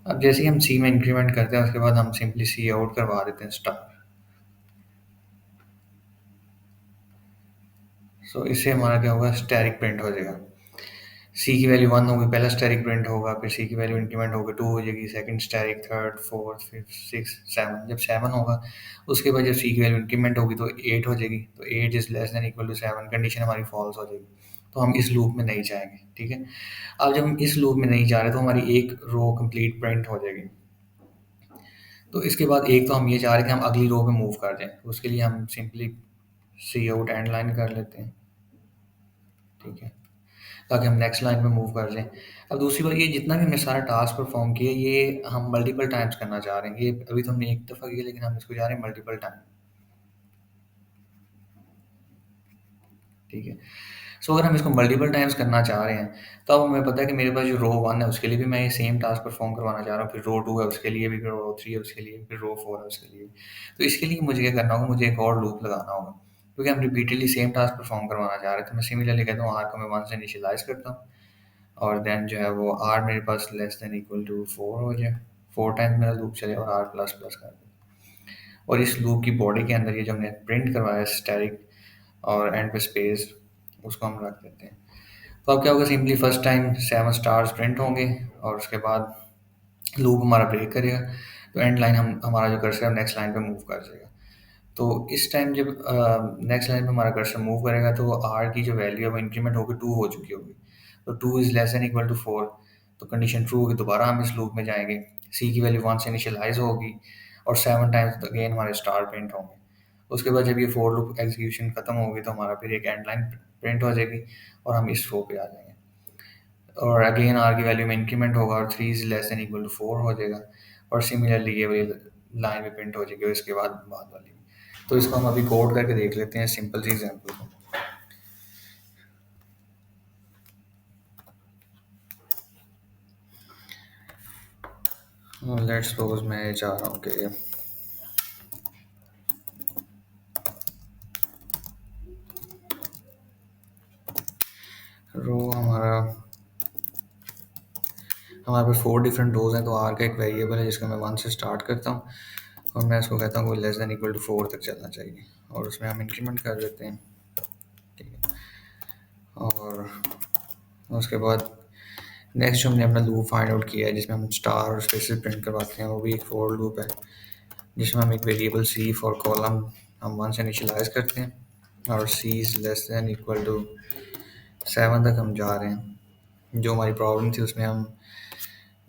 अब जैसे ही हम सी में इंक्रीमेंट करते हैं उसके बाद हम सिंपली सी आउट करवा देते हैं स्टार। सो इससे हमारा क्या होगा, स्टैटिक प्रिंट हो जाएगा। सी की वैल्यू 1 होगी, पहला स्टैटिक प्रिंट होगा, फिर सी की वैल्यू इंक्रीमेंट होगी 2 हो जाएगी, second static, third, fourth, fifth, six, 7। जब 7 होगा उसके बाद जब सी की वैल्यू इंक्रीमेंट होगी तो 8 हो जाएगी, तो 8 is less than equal to 7, condition हमारी फॉल्स हो जाएगी। तो हम इस लूप में नहीं जाएंगे, ठीक है। अब जब हम इस लूप में नहीं जा रहे तो हमारी एक रो कंप्लीट प्रिंट हो जाएगी। तो इसके बाद एक तो हम ये चाह रहे हैं कि हम अगली रो पे मूव कर जाएं, उसके लिए हम simply C out end line कर लेते हैं, ठीक है, ताकि हम नेक्स्ट लाइन में मूव कर जाएं। अब दूसरी बात, ये जितना भी हमने सारा टास्क परफॉर्म किया ये हम मल्टीपल टाइम्स करना चाह रहे हैं। ये अभी तो हमने एक दफ़ा किया लेकिन हम इसको जा रहे हैं मल्टीपल टाइम, ठीक है। सो अगर हम इसको मल्टीपल टाइम्स करना चाह रहे हैं तो अब हमें पता है कि मेरे पास जो रो 1 है उसके लिए भी मैं ये सेम टास्क परफॉर्म करवाना चाह रहा हूँ, फिर रो 2 है उसके लिए भी, फिर रो 3 है उसके लिए भी, फिर रो 4 है उसके लिए भी। तो इसके लिए मुझे क्या करना होगा, मुझे एक और लूप लगाना होगा क्योंकि हम रिपीटेडली सेम टास्क परफॉर्म करवाना चाह रहे हैं। तो मैं सिमिलरली कहता हूँ आर को मैं 1 से इनिशियलाइज़ करता हूँ और देन जो है वो आर मेरे पास लेस देन इक्वल टू 4 हो जाए, 4 टाइम्स मेरा लूप चले और आर प्लस प्लस कर दूँ। और इस लूप की बॉडी के अंदर ये जो हमने प्रिंट करवाया है स्टैटिक और एंड पे स्पेस, उसको हम रख देते हैं। तो अब क्या होगा, simply first time 7 stars print होंगे और उसके बाद लूप हमारा ब्रेक करेगा, तो एंड लाइन हम हमारा जो कर्सर है नेक्स्ट लाइन पे मूव कर जाएगा। तो इस टाइम जब नेक्स्ट लाइन पे हमारा कर्सर मूव करेगा तो आर की जो वैल्यू है वो इंक्रीमेंट होकर 2 हो चुकी होगी। तो 2 is less than equal to 4, तो कंडीशन ट्रू होगी, दोबारा हम इस लूप में जाएंगे। सी की वैल्यू 1 से इनिशियलाइज होगी और 7 टाइम्स अगेन हमारे स्टार प्रिंट होंगे। उसके बाद जब ये फोर लूप एग्जीक्यूशन खत्म होगी तो हमारा फिर एक एंड लाइन प्रिंट हो जाएगी और हम इस रो पे आ जाएंगे और अगेन आर की वैल्यू में इंक्रीमेंट होगा और 3 is less than equal to 4 हो जाएगा और सिमिलरली ये वाली लाइन भी प्रिंट हो जाएगी और इसके बाद वाली भी। तो इसको हम अभी कोड करके देख लेते हैं सिंपल सी एग्जांपल को। लेट्स सपोज मैं चाह रहा हूँ कि रो हमारे पास 4 डिफरेंट रोज हैं, तो आर का एक वेरिएबल है जिसको मैं 1 से स्टार्ट करता हूँ और मैं इसको कहता हूँ कि लेस देन इक्वल टू 4 तक चलना चाहिए और उसमें हम इंक्रीमेंट कर देते हैं, ठीक है। और उसके बाद नेक्स्ट जो हमने अपना लूप फाइंड आउट किया है जिसमें हम स्टार और स्पेसिस प्रिंट करवाते हैं, वो भी एक फॉर लूप है जिसमें हम एक वेरिएबल सी फॉर कॉलम हम 1 से इनिशियलाइज करते हैं और C is less than equal to 7 तक हम जा रहे हैं। जो हमारी प्रॉब्लम थी उसमें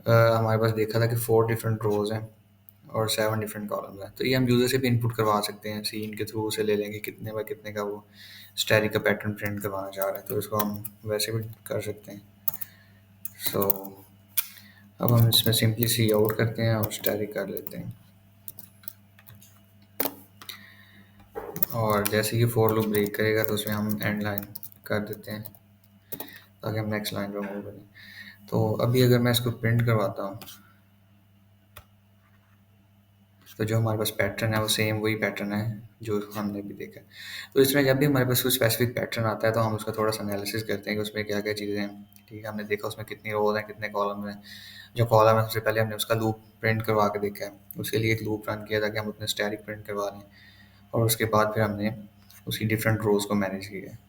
हमारे पास देखा था कि 4 डिफरेंट रोज हैं और 7 डिफरेंट कॉलम्स हैं। तो ये हम यूज़र से भी इनपुट करवा सकते हैं, सीन के थ्रू से ले लेंगे कितने बाय कितने का वो स्टैटिक का पैटर्न प्रिंट करवाना चाह रहे हैं, तो इसको हम वैसे भी कर सकते हैं। सो अब हम इसमें सिंपली सी आउट करते हैं और स्टैटिक कर लेते हैं और जैसे ही फोर लूप ब्रेक करेगा तो उसमें हम एंड लाइन कर देते हैं ताकि हम नेक्स्ट लाइन पर मूव करें। तो अभी अगर मैं इसको प्रिंट करवाता हूँ तो जो हमारे पास पैटर्न है वो सेम वही पैटर्न है जो हमने भी देखा है। तो इसमें जब भी हमारे पास कोई स्पेसिफिक पैटर्न आता है तो हम उसका थोड़ा सा एनालिसिस करते हैं कि उसमें क्या-क्या चीज़ें हैं। ठीक है, हमने देखा उसमें कितनी रोज़ हैं, कितने कॉलम हैं। जो कॉलम है सबसे पहले हमने उसका लूप प्रिंट करवा के देखा है। उसके लिए एक लूप रन किया ताकि हम अपने स्टैटिक प्रिंट करवा लें और उसके बाद फिर हमने उसकी डिफरेंट रोज़ को मैनेज किया है।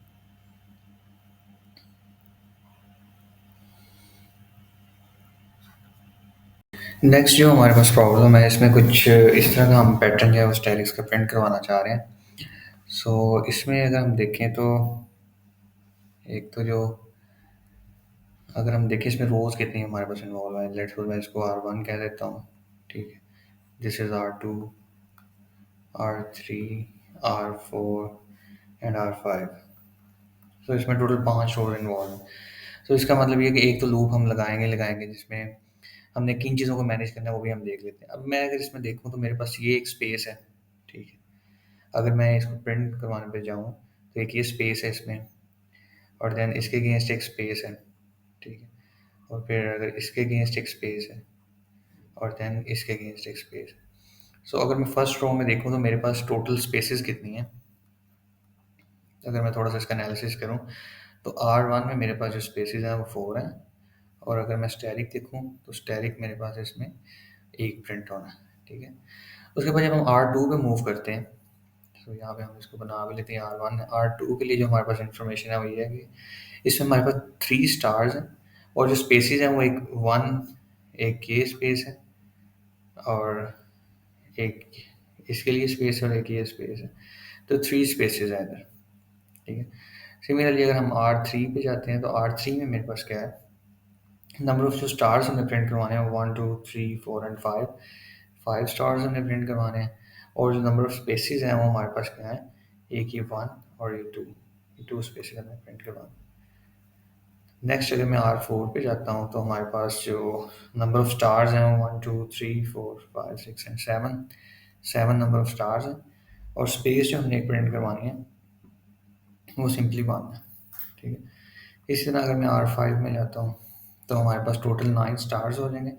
नेक्स्ट जो हमारे पास प्रॉब्लम है इसमें कुछ इस तरह का हम पैटर्न जो है वो स्टाइलिक्स का प्रिंट करवाना चाह रहे हैं। सो इसमें अगर हम देखें तो एक तो जो अगर हम देखें इसमें रोज़ कितनी हमारे पास इन्वॉल्व है, लेट्स सपोज मैं इसको R1 कह देता हूँ। ठीक है, this is R2, R3, R4 and R5। सो इसमें टोटल 5 रोज़ इन्वॉल्व हैं। सो इसका मतलब ये है कि एक तो लूप हम लगाएंगे जिसमें हमने किन चीज़ों को मैनेज करना है वो भी हम देख लेते हैं। अब मैं अगर इसमें देखूँ तो मेरे पास ये एक स्पेस है। ठीक है, अगर मैं इसको प्रिंट करवाने पे जाऊँ तो एक ये स्पेस है इसमें और देन इसके अगेंस्ट एक स्पेस है। ठीक है, और फिर अगर इसके अगेंस्ट एक स्पेस है और देन इसके अगेंस्ट एक स्पेस है। सो अगर मैं फर्स्ट रो में देखूँ तो मेरे पास टोटल स्पेसेस कितनी हैं। अगर मैं थोड़ा सा इसका एनालिसिस करूँ तो R1 में मेरे पास जो स्पेसेस हैं वो 4 हैं और अगर मैं स्टैटिक देखूँ तो स्टैटिक मेरे पास इसमें एक प्रिंट होना है। ठीक है, उसके बाद जब हम R2 पे मूव करते हैं तो यहाँ पे हम इसको बना भी लेते हैं R1 R2 के लिए जो हमारे पास इंफॉर्मेशन है वो ये है कि इसमें हमारे पास 3 स्टार्स हैं और जो स्पेसेस हैं वो एक ये स्पेस है और एक इसके लिए स्पेस है और एक ये स्पेस है। तो 3 स्पेसेस हैं इधर। ठीक है, सिमिलरली अगर हम R3 पे जाते हैं तो R3 में मेरे पास क्या है, नंबर ऑफ जो स्टार्स हमने प्रिंट करवाने हैं 1 2 3 4 एंड 5। 5 स्टार्स हमने प्रिंट करवाने हैं और जो नंबर ऑफ स्पेसेस हैं वो हमारे पास क्या है, एक ये 1 और ये 2। ये 2 स्पेसेस हमें प्रिंट करवाने हैं। नेक्स्ट अगर मैं R4 पे जाता हूँ तो हमारे पास जो नंबर ऑफ स्टार्स हैं वो 1 2 3 4 5 6 एंड 7। 7 नंबर ऑफ स्टार्स हैं और स्पेस जो हमने प्रिंट करवानी है वो सिंपली 1 है। ठीक है, इसी तरह अगर मैं R5 में जाता हूँ तो हमारे पास टोटल 9 स्टार्स हो जाएंगे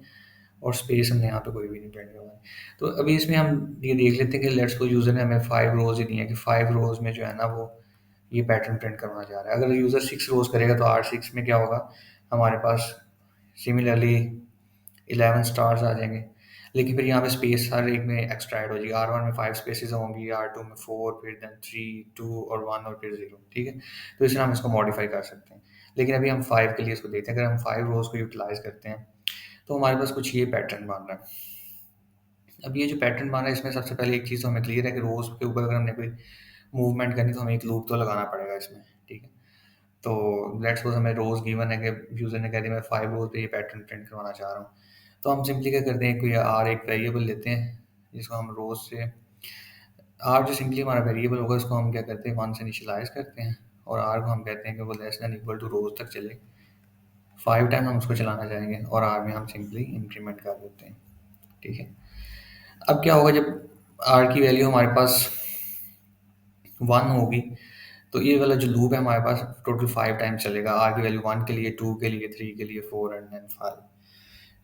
और स्पेस हमने यहाँ पे कोई भी नहीं प्रिंट करवाई। तो अभी इसमें हम ये देख लेते हैं कि लेट्स सपोज यूज़र ने हमें 5 रोज़ ही दी हैं कि 5 रोज़ में जो है ना वो ये पैटर्न प्रिंट करवाना चाह रहा है। अगर यूज़र 6 रोज़ करेगा तो R6 में क्या होगा, हमारे पास सिमिलरली 11 स्टार्स आ जाएंगे। लेकिन फिर यहाँ पे स्पेस हर एक में एक्स्ट्रा ऐड हो जाएगी। R1 में 5 स्पेसेस होंगी, R2 में 4, फिर देन 3 2 और 1 और फिर 0। ठीक है, तो इस तरह हम इसको मॉडिफाई कर सकते हैं। लेकिन अभी हम 5 के लिए इसको देखते हैं। अगर हम 5 रोज़ को यूटिलाइज करते हैं तो हमारे पास कुछ ये पैटर्न बन रहा है। अब ये जो पैटर्न बन रहा है इसमें सबसे पहले एक चीज़ तो हमें क्लियर है कि रोज़ के ऊपर अगर हमने कोई मूवमेंट करनी तो हमें एक लूप तो लगाना पड़ेगा इसमें। ठीक है, तो लेट्स सपोज हमें रोज़ गिवन है कि यूज़र ने कह दिया मैं 5 रोज़ पे ये पैटर्न प्रिंट करवाना चाह रहा हूँ। तो हम सिंपली क्या करते हैं, कोई आर एक वेरिएबल लेते हैं जिसको हम रोज़ से आर जो सिंपली हमारा वेरिएबल होगा उसको हम क्या करते हैं 1 से इनिशियलाइज़ करते हैं और आर को हम कहते हैं कि वो लेस देन इक्वल टू रोज़ तक चले। 5 टाइम हम उसको चलाना चाहेंगे और आर में हम सिंपली इंक्रीमेंट कर देते हैं। ठीक है, अब क्या होगा जब आर की वैल्यू हमारे पास 1 होगी तो ये वाला जो लूप है हमारे पास टोटल 5 टाइम्स चलेगा। आर की वैल्यू 1 के लिए, 2 के लिए, 3 के लिए, 4 एंड देन 5।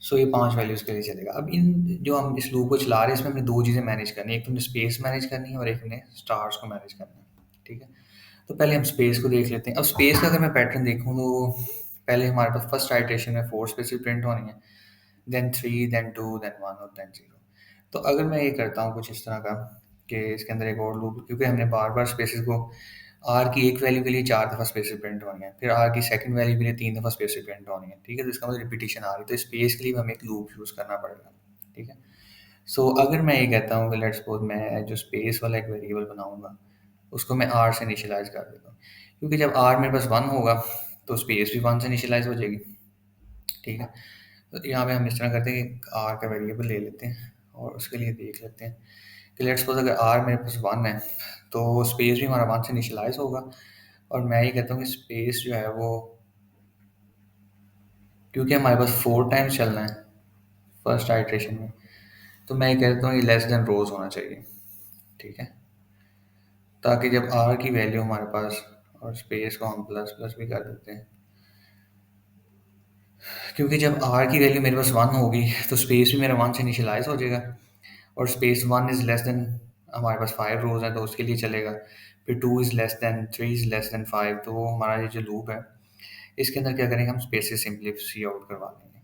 सो ये 5 वैल्यूज़ के लिए चलेगा। अब इन जो हम इस लूप को चला रहे हैं इसमें हमने 2 चीज़ें मैनेज करनी है। एक तो हमने स्पेस मैनेज करनी है और एक हमने स्टार्स को मैनेज करना है। ठीक है, तो पहले हम स्पेस को देख लेते हैं। अब स्पेस का अगर मैं पैटर्न देखूँ तो पहले हमारे पास फर्स्ट आइटरेशन में 4 स्पेसेस प्रिंट होनी है, देन 3, देन 2, देन 1 और देन 0। तो अगर मैं ये करता हूँ कुछ इस तरह का कि इसके अंदर एक और लूप, क्योंकि हमने बार-बार स्पेसेस को आर की एक वैल्यू के लिए 4 दफ़ा स्पेसेस प्रिंट होनी है, फिर आर की सेकंड वैल्यू के लिए 3 दफ़ा स्पेसेस प्रिंट होनी है। ठीक है, तो इसका मतलब रिपीटिशन आ रही है, तो स्पेस के लिए हमें एक लूप यूज़ करना पड़ेगा। ठीक है, सो अगर मैं ये कहता हूँ कि लेट्स सपोज मैं जो स्पेस वाला एक वेरिएबल बनाऊँगा उसको मैं आर से इनिशियलाइज़ कर देता हूँ, क्योंकि जब आर मेरे पास 1 होगा तो स्पेस भी 1 से इनिशियलाइज़ हो जाएगी। ठीक है, तो यहाँ पे हम इस तरह करते हैं कि आर का वेरिएबल ले लेते हैं और उसके लिए देख लेते हैं कि लेट्स सपोज अगर आर मेरे पास 1 है तो स्पेस भी हमारा 1 से इनिशियलाइज़ होगा और मैं ये कहता हूँ कि स्पेस जो है वो, क्योंकि हमारे पास 4 टाइम्स चलना है फर्स्ट आइटरेशन में, तो मैं ये कहता हूँ ये लेस देन रोज़ होना चाहिए। ठीक है, ताकि जब आर की वैल्यू हमारे पास और स्पेस को हम प्लस प्लस भी कर देते हैं, क्योंकि जब आर की वैल्यू मेरे पास 1 होगी तो स्पेस भी मेरा 1 से इनिशियलाइज़ हो जाएगा और स्पेस 1 इज़ लेस देन, हमारे पास 5 रोज़ हैं तो उसके लिए चलेगा। फिर 2 is less than 3 is less than 5, तो वो हमारा ये जो लूप है इसके अंदर क्या करेंगे, हम स्पेसेस सिंपली सी आउट करवा देंगे।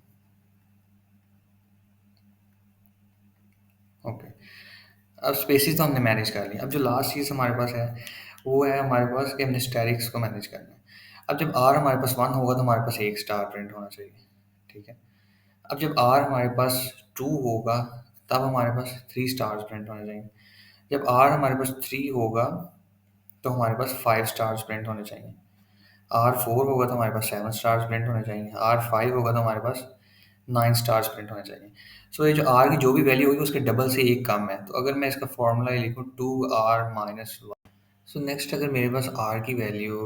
ओके, अब स्पेसेस तो हमने मैनेज कर लिया। अब जो लास्ट चीज़ हमारे पास है वो है हमारे पास कि हमने स्टैटिक्स को मैनेज करना है। अब जब आर हमारे पास 1 होगा तो हमारे पास एक स्टार प्रिंट होना चाहिए, ठीक है। अब जब आर हमारे पास 2 होगा तब हमारे पास 3 स्टार्स प्रिंट होने चाहिए। जब आर हमारे पास 3 होगा तो हमारे पास 5 स्टार्स प्रिंट होने चाहिए। आर 4 होगा तो हमारे पास 7 स्टार्स प्रिंट होने चाहिए। आर 5 होगा तो हमारे पास 9 स्टार्स प्रिंट होने चाहिए। सो ये जो आर की जो भी वैल्यू होगी उसके डबल से एक कम है, तो अगर मैं इसका फॉर्मूला ये लिखूँ 2r-1। सो नेक्स्ट अगर मेरे पास आर की वैल्यू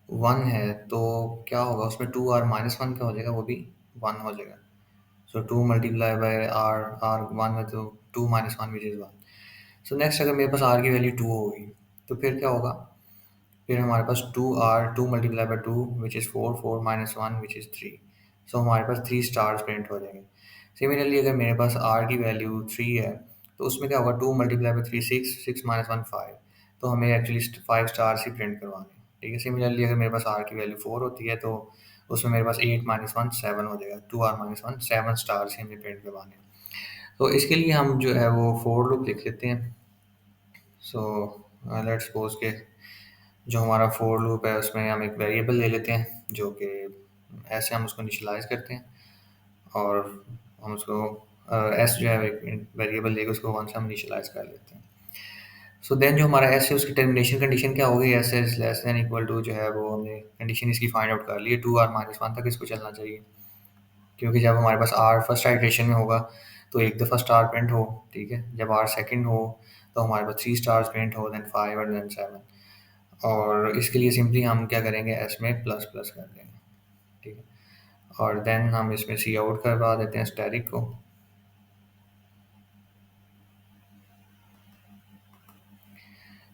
1 है तो क्या होगा उसमें, 2r-1 क्या हो जाएगा, वो भी 1 हो जाएगा। So 2 multiply bye are, are 1 है तो 2-1 विच इज़ 1। सो नेक्स्ट अगर मेरे पास आर की वैल्यू 2 होगी तो फिर क्या होगा, फिर हमारे पास 2r, 2 multiply bye 2 which is 4, 4-1 which is 3। सो हमारे पास 3 स्टार्स प्रिंट हो जाएंगे। सिमिलरली अगर मेरे पास r की वैल्यू 3 है तो उसमें क्या होगा, 2 मल्टीप्लाई बाय 3 6, 6-1 5। तो हमें एक्चुअली 5 स्टार्स ही प्रिंट करवाने हैं, ठीक है। सिमिलरली अगर मेरे पास r की वैल्यू 4 होती है तो उसमें मेरे पास 8-1 7 हो जाएगा। 2r-1 7 स्टार्स ही हमें प्रिंट करवाने हैं। तो इसके लिए हम जो है वो फोर लूप लिख लेते हैं। सो लेट्स सपोज के जो हमारा फोर लूप है उसमें हम एक वेरिएबल ले लेते हैं जो कि ऐसे हम उसको इनिशियलाइज करते हैं, और हम उसको एस जो है एक वेरिएबल लेके उसको वन से हम इनिशियलाइज कर लेते हैं। सो देन जो हमारा एस है उसकी टर्मिनेशन कंडीशन क्या होगी, S is less than equal to जो है वो हमने कंडीशन इसकी फाइंड आउट कर ली है, 2r-1 तक इसको चलना चाहिए। क्योंकि जब हमारे पास आर फर्स्ट आइट्रेशन में होगा तो एक दफ़ा स्टार प्रिंट हो, ठीक है। जब आर सेकंड हो तो हमारे पास 3 स्टार्स प्रिंट हो, देन 5 और देन 7। और इसके लिए सिंपली हम क्या करेंगे, एस में प्लस प्लस कर देंगे, ठीक है। और देन हम इसमें सी आउट करवा देते हैं स्टैटिक को।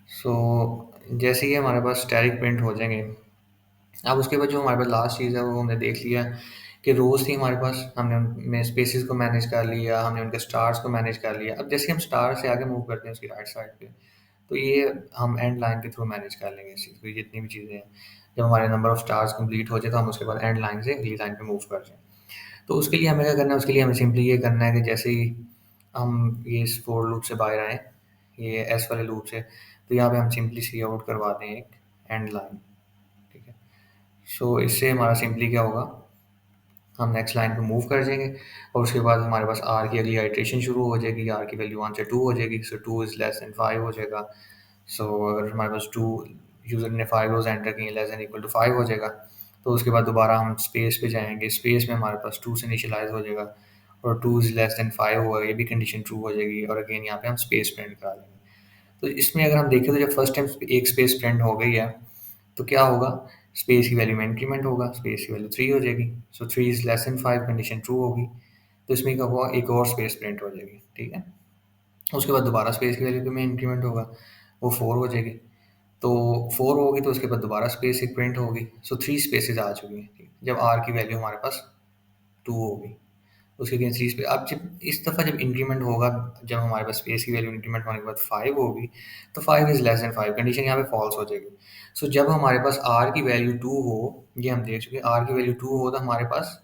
सो जैसे ही हमारे पास स्टैटिक प्रिंट हो जाएंगे, अब उसके बाद जो हमारे पास लास्ट चीज़ है वो हमने देख लिया कि रोज़ थी हमारे पास, हमने उनमें स्पेसेस को मैनेज कर लिया, हमने उनके स्टार्स को मैनेज कर लिया। अब जैसे हम स्टार से आगे मूव करते हैं उसकी राइट साइड पे, तो ये हम एंड लाइन के थ्रू मैनेज कर लेंगे इसी तो जितनी भी चीज़ें हैं। जब हमारे नंबर ऑफ स्टार्स कंप्लीट हो जाए तो हम उसके बाद एंड लाइन से अगली लाइन पे मूव कर जाएँ। तो उसके लिए हमें क्या करना है, उसके लिए हमें सिंपली ये करना है कि जैसे ही हम ये इस फोर लूप से बाहर आएँ, ये एस वाले लूप से, तो यहाँ पे हम सिंपली सी आउट करवा दें एक एंड लाइन, ठीक है। सो इससे हमारा सिंपली क्या होगा, हम नेक्स्ट लाइन पे मूव कर जाएंगे और उसके बाद हमारे पास आर की अगली आइट्रेशन शुरू हो जाएगी, आर की वैल्यू 1 से 2 हो जाएगी। सो 2 इज़ लेस देन 5 हो जाएगा। सो अगर हमारे पास 2, यूज़र ने 5 रोज़ एंटर किए, लेस देन इक्वल टू 5 हो जाएगा। तो उसके बाद दोबारा हम स्पेस पे जाएंगे, स्पेस में हमारे पास 2 से इनिशियलाइज हो जाएगा और 2 इज़ लेस देन 5 होगा, ये भी कंडीशन ट्रू हो जाएगी और अगेन यहाँ पे हम स्पेस प्रिंट करा देंगे। तो इसमें अगर हम देखें तो जब फर्स्ट टाइम एक स्पेस प्रिंट हो गई है तो क्या होगा, स्पेस की वैल्यू में इंक्रीमेंट होगा, स्पेस की वैल्यू 3 हो जाएगी। सो 3 is less than 5 condition true होगी, तो इसमें क्या हुआ, एक और स्पेस प्रिंट हो जाएगी, ठीक है। उसके बाद दोबारा स्पेस की वैल्यू में इंक्रीमेंट होगा, वो 4 हो जाएगी। तो 4 होगी तो उसके बाद दोबारा स्पेस एक प्रिंट होगी। सो 3 स्पेसेस आ चुकी हैं, ठीक है? जब आर की वैल्यू हमारे पास 2 होगी उसके अगेंस्ट 3 स्पेस। अब जब इस दफ़ा जब इंक्रीमेंट होगा, जब हमारे पास स्पेस की वैल्यू इंक्रीमेंट होने के बाद 5 होगी, तो 5 इज़ लेस देन 5 कंडीशन यहाँ पे फॉल्स हो जाएगी। सो जब हमारे पास आर की वैल्यू 2 हो, ये हम देख चुके हैं, आर की वैल्यू 2 हो तो हमारे पास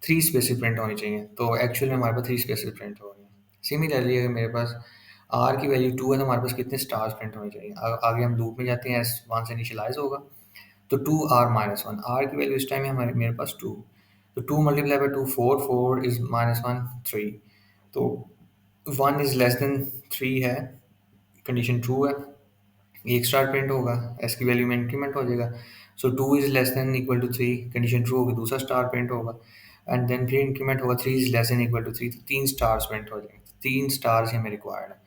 3 स्पेसेस प्रिंट होनी चाहिए, तो एक्चुअल में हमारे पास 3 स्पेसेस प्रिंट हो रही हैं। सिमिलरली अगर मेरे पास आर की वैल्यू 2 है तो हमारे पास कितने स्टार्स प्रिंट होने चाहिए। आगे हम लूप में जाते हैं, एस 1 से इनिशियलाइज होगा तो 2r-1, आर की वैल्यू इस टाइम है हमारे मेरे पास 2। तो 2 मल्टीप्लाई बाय 2 4, 4 इज़ -1 3। तो 1 इज़ लेस देन 3 है, कंडीशन ट्रू है, एक स्टार प्रिंट होगा, एस की वैल्यू में इंक्रीमेंट हो जाएगा। So 2 is less than equal to 3, condition true होगी, दूसरा स्टार प्रिंट होगा एंड देन फिर इंक्रीमेंट होगा, 3 is less than equal to 3, तो 3 स्टार्स प्रिंट हो जाएंगे। 3 स्टार्स ही हमें रिक्वायर्ड है,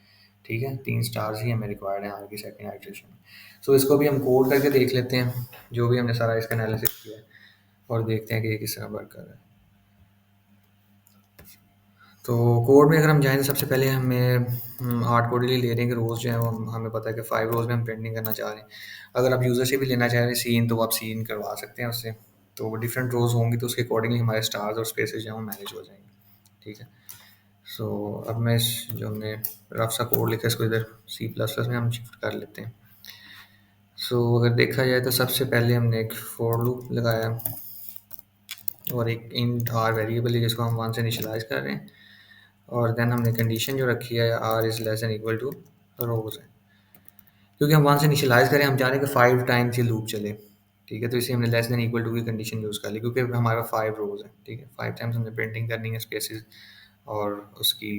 ठीक है, 3 स्टार्स ही हमें रिक्वायर्ड है आर की सेकंड आइट्रेशन में। सो इसको भी हम कोड करके देख लेते हैं, जो भी हमने सारा इसका एनालिसिस किया है, और देखते हैं कि ये किस तरह वर्क कर रहा है। तो कोड में अगर हम जाएँ तो सबसे पहले हमें हार्ड कोड के लिए ले रहे हैं कि रोज़ जो है वो हमें पता है कि 5 रोज़ में हम प्रिंटिंग करना चाह रहे हैं। अगर आप यूज़र से भी लेना चाह रहे हैं सीन, तो आप सीन करवा सकते हैं उससे। तो डिफरेंट रोज़ होंगी तो उसके अकॉर्डिंगली हमारे स्टार्स और स्पेसेस जो हैं वो मैनेज हो जाएंगे, ठीक है। सो अब मैं इस जो हमने रफ सा कोड लिखा है इसको इधर सी प्लस प्लस में हम शिफ्ट कर लेते हैं। सो अगर देखा जाए तो सबसे पहले हमने एक फॉर लूप लगाया और एक इंट आर वेरिएबल है जिसको हम वन से इनिशियलाइज कर रहे हैं। और देन हमने कंडीशन जो रखी है R is less than equal to rows है, क्योंकि हम वन से इनिशियलाइज करें हम चाह रहे हैं कि 5 टाइम्स ये लूप चले। ठीक है, तो इसलिए हमने लेस देन इक्वल टू की कंडीशन यूज़ कर ली, क्योंकि हमारे पास 5 रोज हैं। ठीक है, 5 टाइम्स हमने प्रिंटिंग करनी है स्पेसिस और उसकी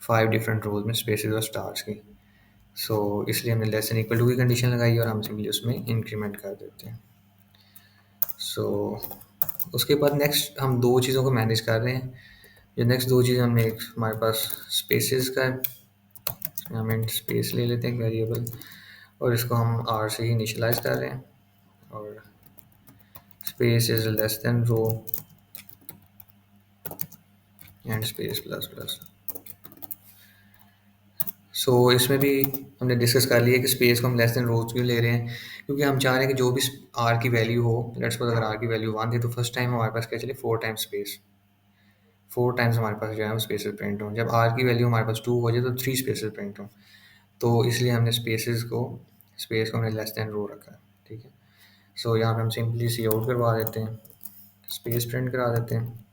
5 डिफरेंट रोज में स्पेसिस और स्टार्स की। सो इसलिए हमने लेस देन इक्वल टू की कंडीशन लगाई और हम सिंपली उसमें इंक्रीमेंट कर देते हैं। सो उसके बाद नेक्स्ट हम दो चीज़ों को मैनेज कर रहे हैं। जो नेक्स्ट दो चीज़ें हमने एक हमारे पास स्पेसिस का है, इसमें हम इंट स्पेस ले लेते हैं वेरिएबल और इसको हम आर से ही इनिशियलाइज कर रहे हैं। और space is less than row and space plus plus. So इसमें भी हमने डिस्कस कर लिया कि स्पेस को हम लेस देन रोज क्यों ले रहे हैं, क्योंकि हम चाह रहे हैं कि जो भी आर की वैल्यू हो, लेट्स सपोज अगर आर की वैल्यू 1 थी तो फर्स्ट टाइम हमारे पास क्या चले 4 टाइम्स स्पेस, 4 टाइम्स हमारे पास जो है वो स्पेसेस प्रिंट हों। जब आर की वैल्यू हमारे पास 2 हो जाए तो 3 स्पेसेस प्रिंट हों। तो इसलिए हमने स्पेस को हमने लेस देन रो रखा है। ठीक है, सो यहाँ पे हम सिंपली सी आउट करवा देते हैं, स्पेस प्रिंट करा देते हैं।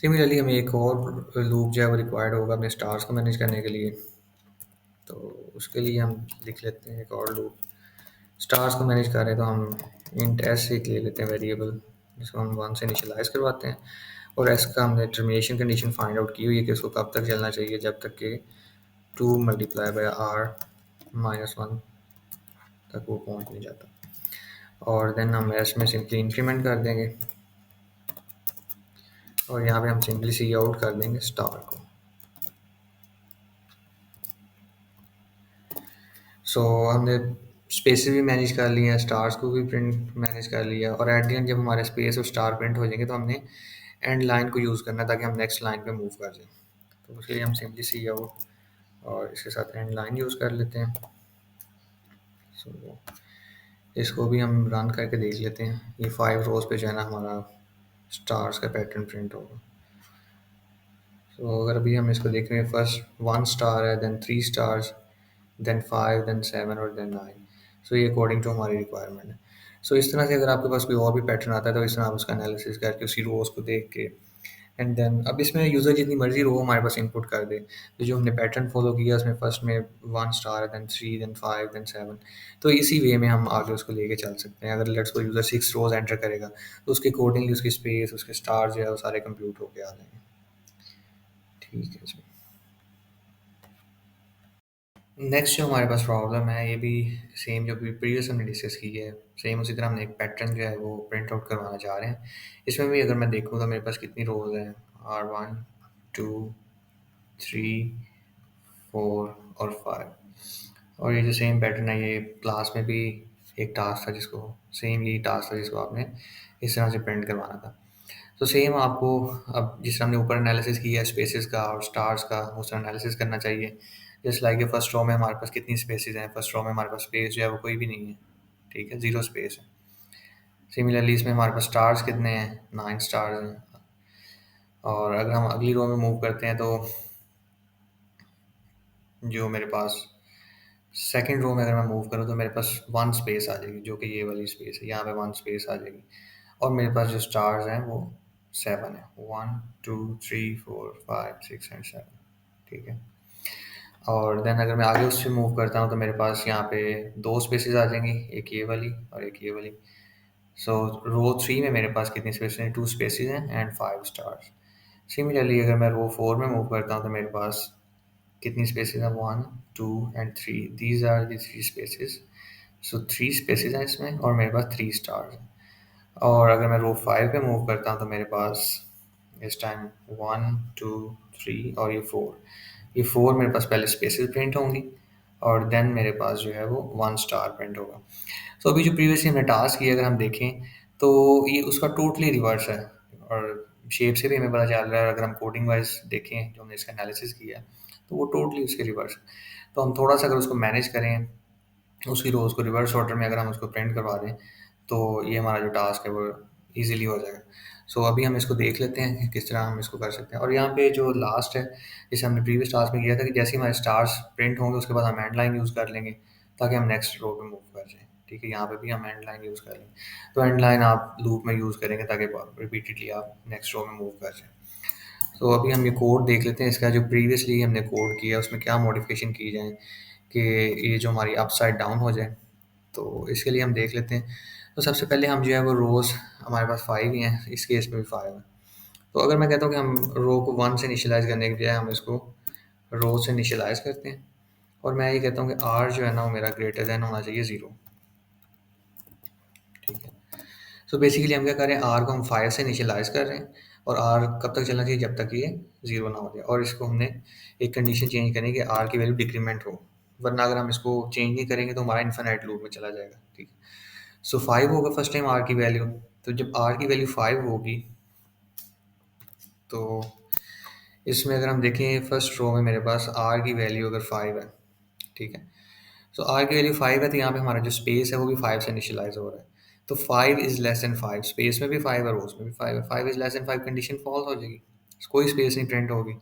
सिमिलरली हमें एक और लूप जो है वो रिक्वायर्ड होगा अपने स्टार्स को मैनेज करने के लिए। तो उसके लिए हम लिख लेते हैं एक और लूप। स्टार्स को मैनेज कर रहे हैं तो हम इंट एस एक ले लेते हैं वेरिएबल जिसको हम वन से इनिशियलाइज करवाते हैं। और एस का हमने टर्मिनेशन कंडीशन फाइंड आउट की हुई है कि उसको कब तक चलना चाहिए, जब तक कि 2 multiply by R minus one तक वो पहुंच नहीं जाता। और देन हम एस में सिंपली इंक्रीमेंट कर देंगे और यहाँ पे हम सिंपली सी आउट कर देंगे स्टार को। सो हमने स्पेसेस भी मैनेज कर लिए हैं, स्टार्स को भी प्रिंट मैनेज कर लिया और एट द एंड जब हमारे स्पेस और स्टार प्रिंट हो जाएंगे तो हमने एंड लाइन को यूज़ करना है ताकि हम नेक्स्ट लाइन पे मूव कर जाएं। तो उसके लिए हम सिंपली सी आउट और इसके साथ एंड लाइन यूज़ कर लेते हैं। सो इसको भी हम रन करके देख लेते हैं। ये 5 रोज पे जो है ना हमारा स्टार्स का पैटर्न प्रिंट होगा। सो अगर अभी हम इसको देख रहे हैं, फर्स्ट 1 स्टार है, देन 3 स्टार्स, देन 5, देन 7 और देन 9। सो ये अकॉर्डिंग टू हमारी रिक्वायरमेंट है। सो इस तरह से अगर आपके पास कोई और भी पैटर्न आता है तो इस तरह आप उसका एनालिसिस करके उसी रोज़ को देख के एंड देन अब इसमें यूज़र जितनी मर्जी रो हमारे पास इनपुट कर दे। तो जो हमने पैटर्न फॉलो किया उसमें फर्स्ट में 1 स्टार है, देन 3, देन 5, देन 7। तो इसी वे में हम आगे उसको लेके चल सकते हैं। अगर लेट्स को यूज़र 6 रोज़ एंटर करेगा तो उसके अकॉर्डिंगली उसकी स्पेस, उसके स्टार जो है वो सारे कंप्यूट होके आ जाएंगे। ठीक है जी। नेक्स्ट जो हमारे पास प्रॉब्लम है ये भी सेम जो भी प्रीवियस हमने डिस्कस की है, सेम उसी तरह हमने एक पैटर्न जो है वो प्रिंट आउट करवाना चाह रहे हैं। इसमें भी अगर मैं देखूँ तो मेरे पास कितनी रोज़ हैं, R1, 2, 3, 4 और 5। और ये जो सेम पैटर्न है ये क्लास में भी एक टास्क था जिसको सेम यही टास्क था जिसको आपने इस तरह से प्रिंट करवाना था। तो सेम आपको अब जिस तरह हमने ऊपर एनालिसिस किया है स्पेसेस का और स्टार्स का, उस तरह एनालिसिस करना चाहिए। जस्ट लाइक फर्स्ट रो में हमारे पास कितनी स्पेसेस हैं, फर्स्ट रो में हमारे पास स्पेस जो है वो कोई भी नहीं है। ठीक है, 0 स्पेस है। सिमिलरली इसमें हमारे पास स्टार्स कितने हैं, 9 स्टार्स हैं। और अगर हम अगली रो में मूव करते हैं तो जो मेरे पास सेकंड रो में अगर मैं मूव करूँ तो मेरे पास 1 स्पेस आ जाएगी, जो कि ये वाली स्पेस है, यहाँ पे 1 स्पेस आ जाएगी। और मेरे पास जो स्टार्स हैं वो 7 है, 1, 2, 3, 4, 5, 6 एंड 7। ठीक है, और देन अगर मैं आगे उससे मूव करता हूँ तो मेरे पास यहाँ पे 2 स्पेसेस आ जाएंगी, एक ये वाली और एक ये वाली। सो रो 3 में मेरे पास कितनी स्पेसेस हैं, 2 स्पेसेस हैं एंड 5 स्टार्स। सिमिलरली अगर मैं रो 4 में मूव करता हूँ तो मेरे पास कितनी स्पेसेस हैं, 1, 2 and 3। These are the 3 spaces. So 3 spaces हैं इसमें और मेरे पास 3 स्टार्स हैं। और अगर मैं रो 5 पे मूव करता हूँ तो मेरे पास इस टाइम 1, 2, 3 और ये 4। ये 4 मेरे पास पहले स्पेसेस प्रिंट होंगी और देन मेरे पास जो है वो 1 स्टार प्रिंट होगा। तो अभी जो प्रीवियसली हमने टास्क किया अगर हम देखें तो ये उसका टोटली रिवर्स है। और शेप से भी हमें पता चल रहा है, अगर हम कोडिंग वाइज देखें जो हमने इसका एनालिसिस किया तो वो टोटली उसके रिवर्स है। तो हम थोड़ा सा अगर उसको मैनेज करें, उसकी रोज़ को रिवर्स ऑर्डर में अगर हम उसको प्रिंट करवा दें तो ये हमारा जो टास्क है वो ईज़िली हो जाएगा। सो अभी हम इसको देख लेते हैं कि किस तरह हम इसको कर सकते हैं। और यहाँ पे जो लास्ट है, जैसे हमने प्रीवियस टास्क में किया था कि जैसे ही हमारे स्टार्स प्रिंट होंगे उसके बाद हम एंड लाइन यूज़ कर लेंगे ताकि हम नेक्स्ट रो पे मूव कर जाएँ। ठीक है, यहाँ पे भी हम एंड लाइन यूज़ कर लेंगे। तो एंड लाइन आप लूप में यूज़ करेंगे ताकि रिपीटेडली आप नेक्स्ट रो में मूव कर जाएँ। तो अभी हम ये कोड देख लेते हैं इसका, जो प्रीवियसली हमने कोड किया उसमें क्या मॉडिफिकेशन की जाए कि ये जो हमारी अपसाइड डाउन हो जाए। तो इसके लिए हम देख लेते हैं। तो सबसे पहले हम जो है वो रोज़, हमारे पास 5 ही हैं, इस केस में भी 5 है। तो अगर मैं कहता हूँ कि हम रो को 1 से इनिशियलाइज़ करने के बजाय हम इसको रो से इनिशियलाइज़ करते हैं, और मैं ये कहता हूँ कि r जो है ना वो मेरा ग्रेटर दैन होना चाहिए 0। ठीक है। सो बेसिकली हम क्या कर रहे हैं, r को हम 5 से इनिशियलाइज़ कर रहे हैं, और r कब तक चलना चाहिए, जब तक ये 0 ना हो जाए। और इसको हमने एक कंडीशन चेंज करनी है कि r की वैल्यू डिक्रीमेंट हो, वरना अगर हम इसको चेंज नहीं करेंगे तो हमारा इन्फिनिट लूप में चला जाएगा। ठीक है। सो 5 होगा फर्स्ट टाइम r की वैल्यू। तो जब r की वैल्यू 5 होगी, तो इसमें अगर हम देखें फर्स्ट रो में मेरे पास r की वैल्यू अगर 5 है, ठीक है, सो r की वैल्यू 5 है, तो यहाँ पे हमारा जो स्पेस है वो भी 5 से इनिशियलाइज हो रहा है। तो 5 इज लेस देन 5, स्पेस में भी 5 है, रोज में भी 5 है, 5 is less than 5 condition false हो जाएगी, कोई स्पेस नहीं प्रिंट होगी।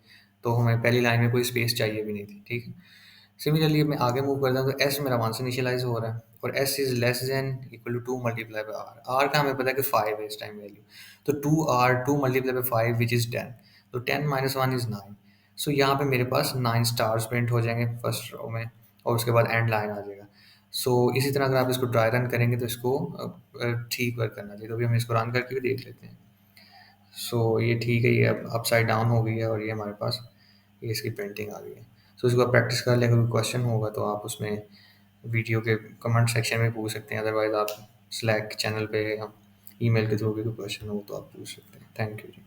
तो हमें पहली लाइन में कोई स्पेस चाहिए भी नहीं थी। ठीक है। सिमिलरली अब मैं आगे मूव करता हूँ तो s मेरा 1 से इनिशियलाइज हो रहा है, और s is less than equal to 2 multiply by r। r का हमें पता है कि 5 है इस टाइम वैल्यू। तो 2r 2 multiply bye 5 which is 10। तो 10 माइनस 1 इज़ 9। सो यहाँ पे मेरे पास 9 स्टार्स प्रिंट हो जाएंगे फर्स्ट रो में, और उसके बाद एंड लाइन आ जाएगा। सो इसी तरह अगर आप इसको ड्राई रन करेंगे तो इसको ठीक वर्क करना चाहिए। तो अभी हम इसको रन करके भी देख लेते हैं। सो ये ठीक है, ये अब अपसाइड डाउन हो गई है, और ये हमारे पास ये इसकी प्रिंटिंग आ गई है। सो इसको आप प्रैक्टिस कर लें, कोई क्वेश्चन होगा तो आप उसमें वीडियो के कमेंट सेक्शन में पूछ सकते हैं, अदरवाइज़ आप स्लैक चैनल पे या ईमेल के थ्रू भी कोई क्वेश्चन हो तो आप पूछ सकते हैं। Thank you ji.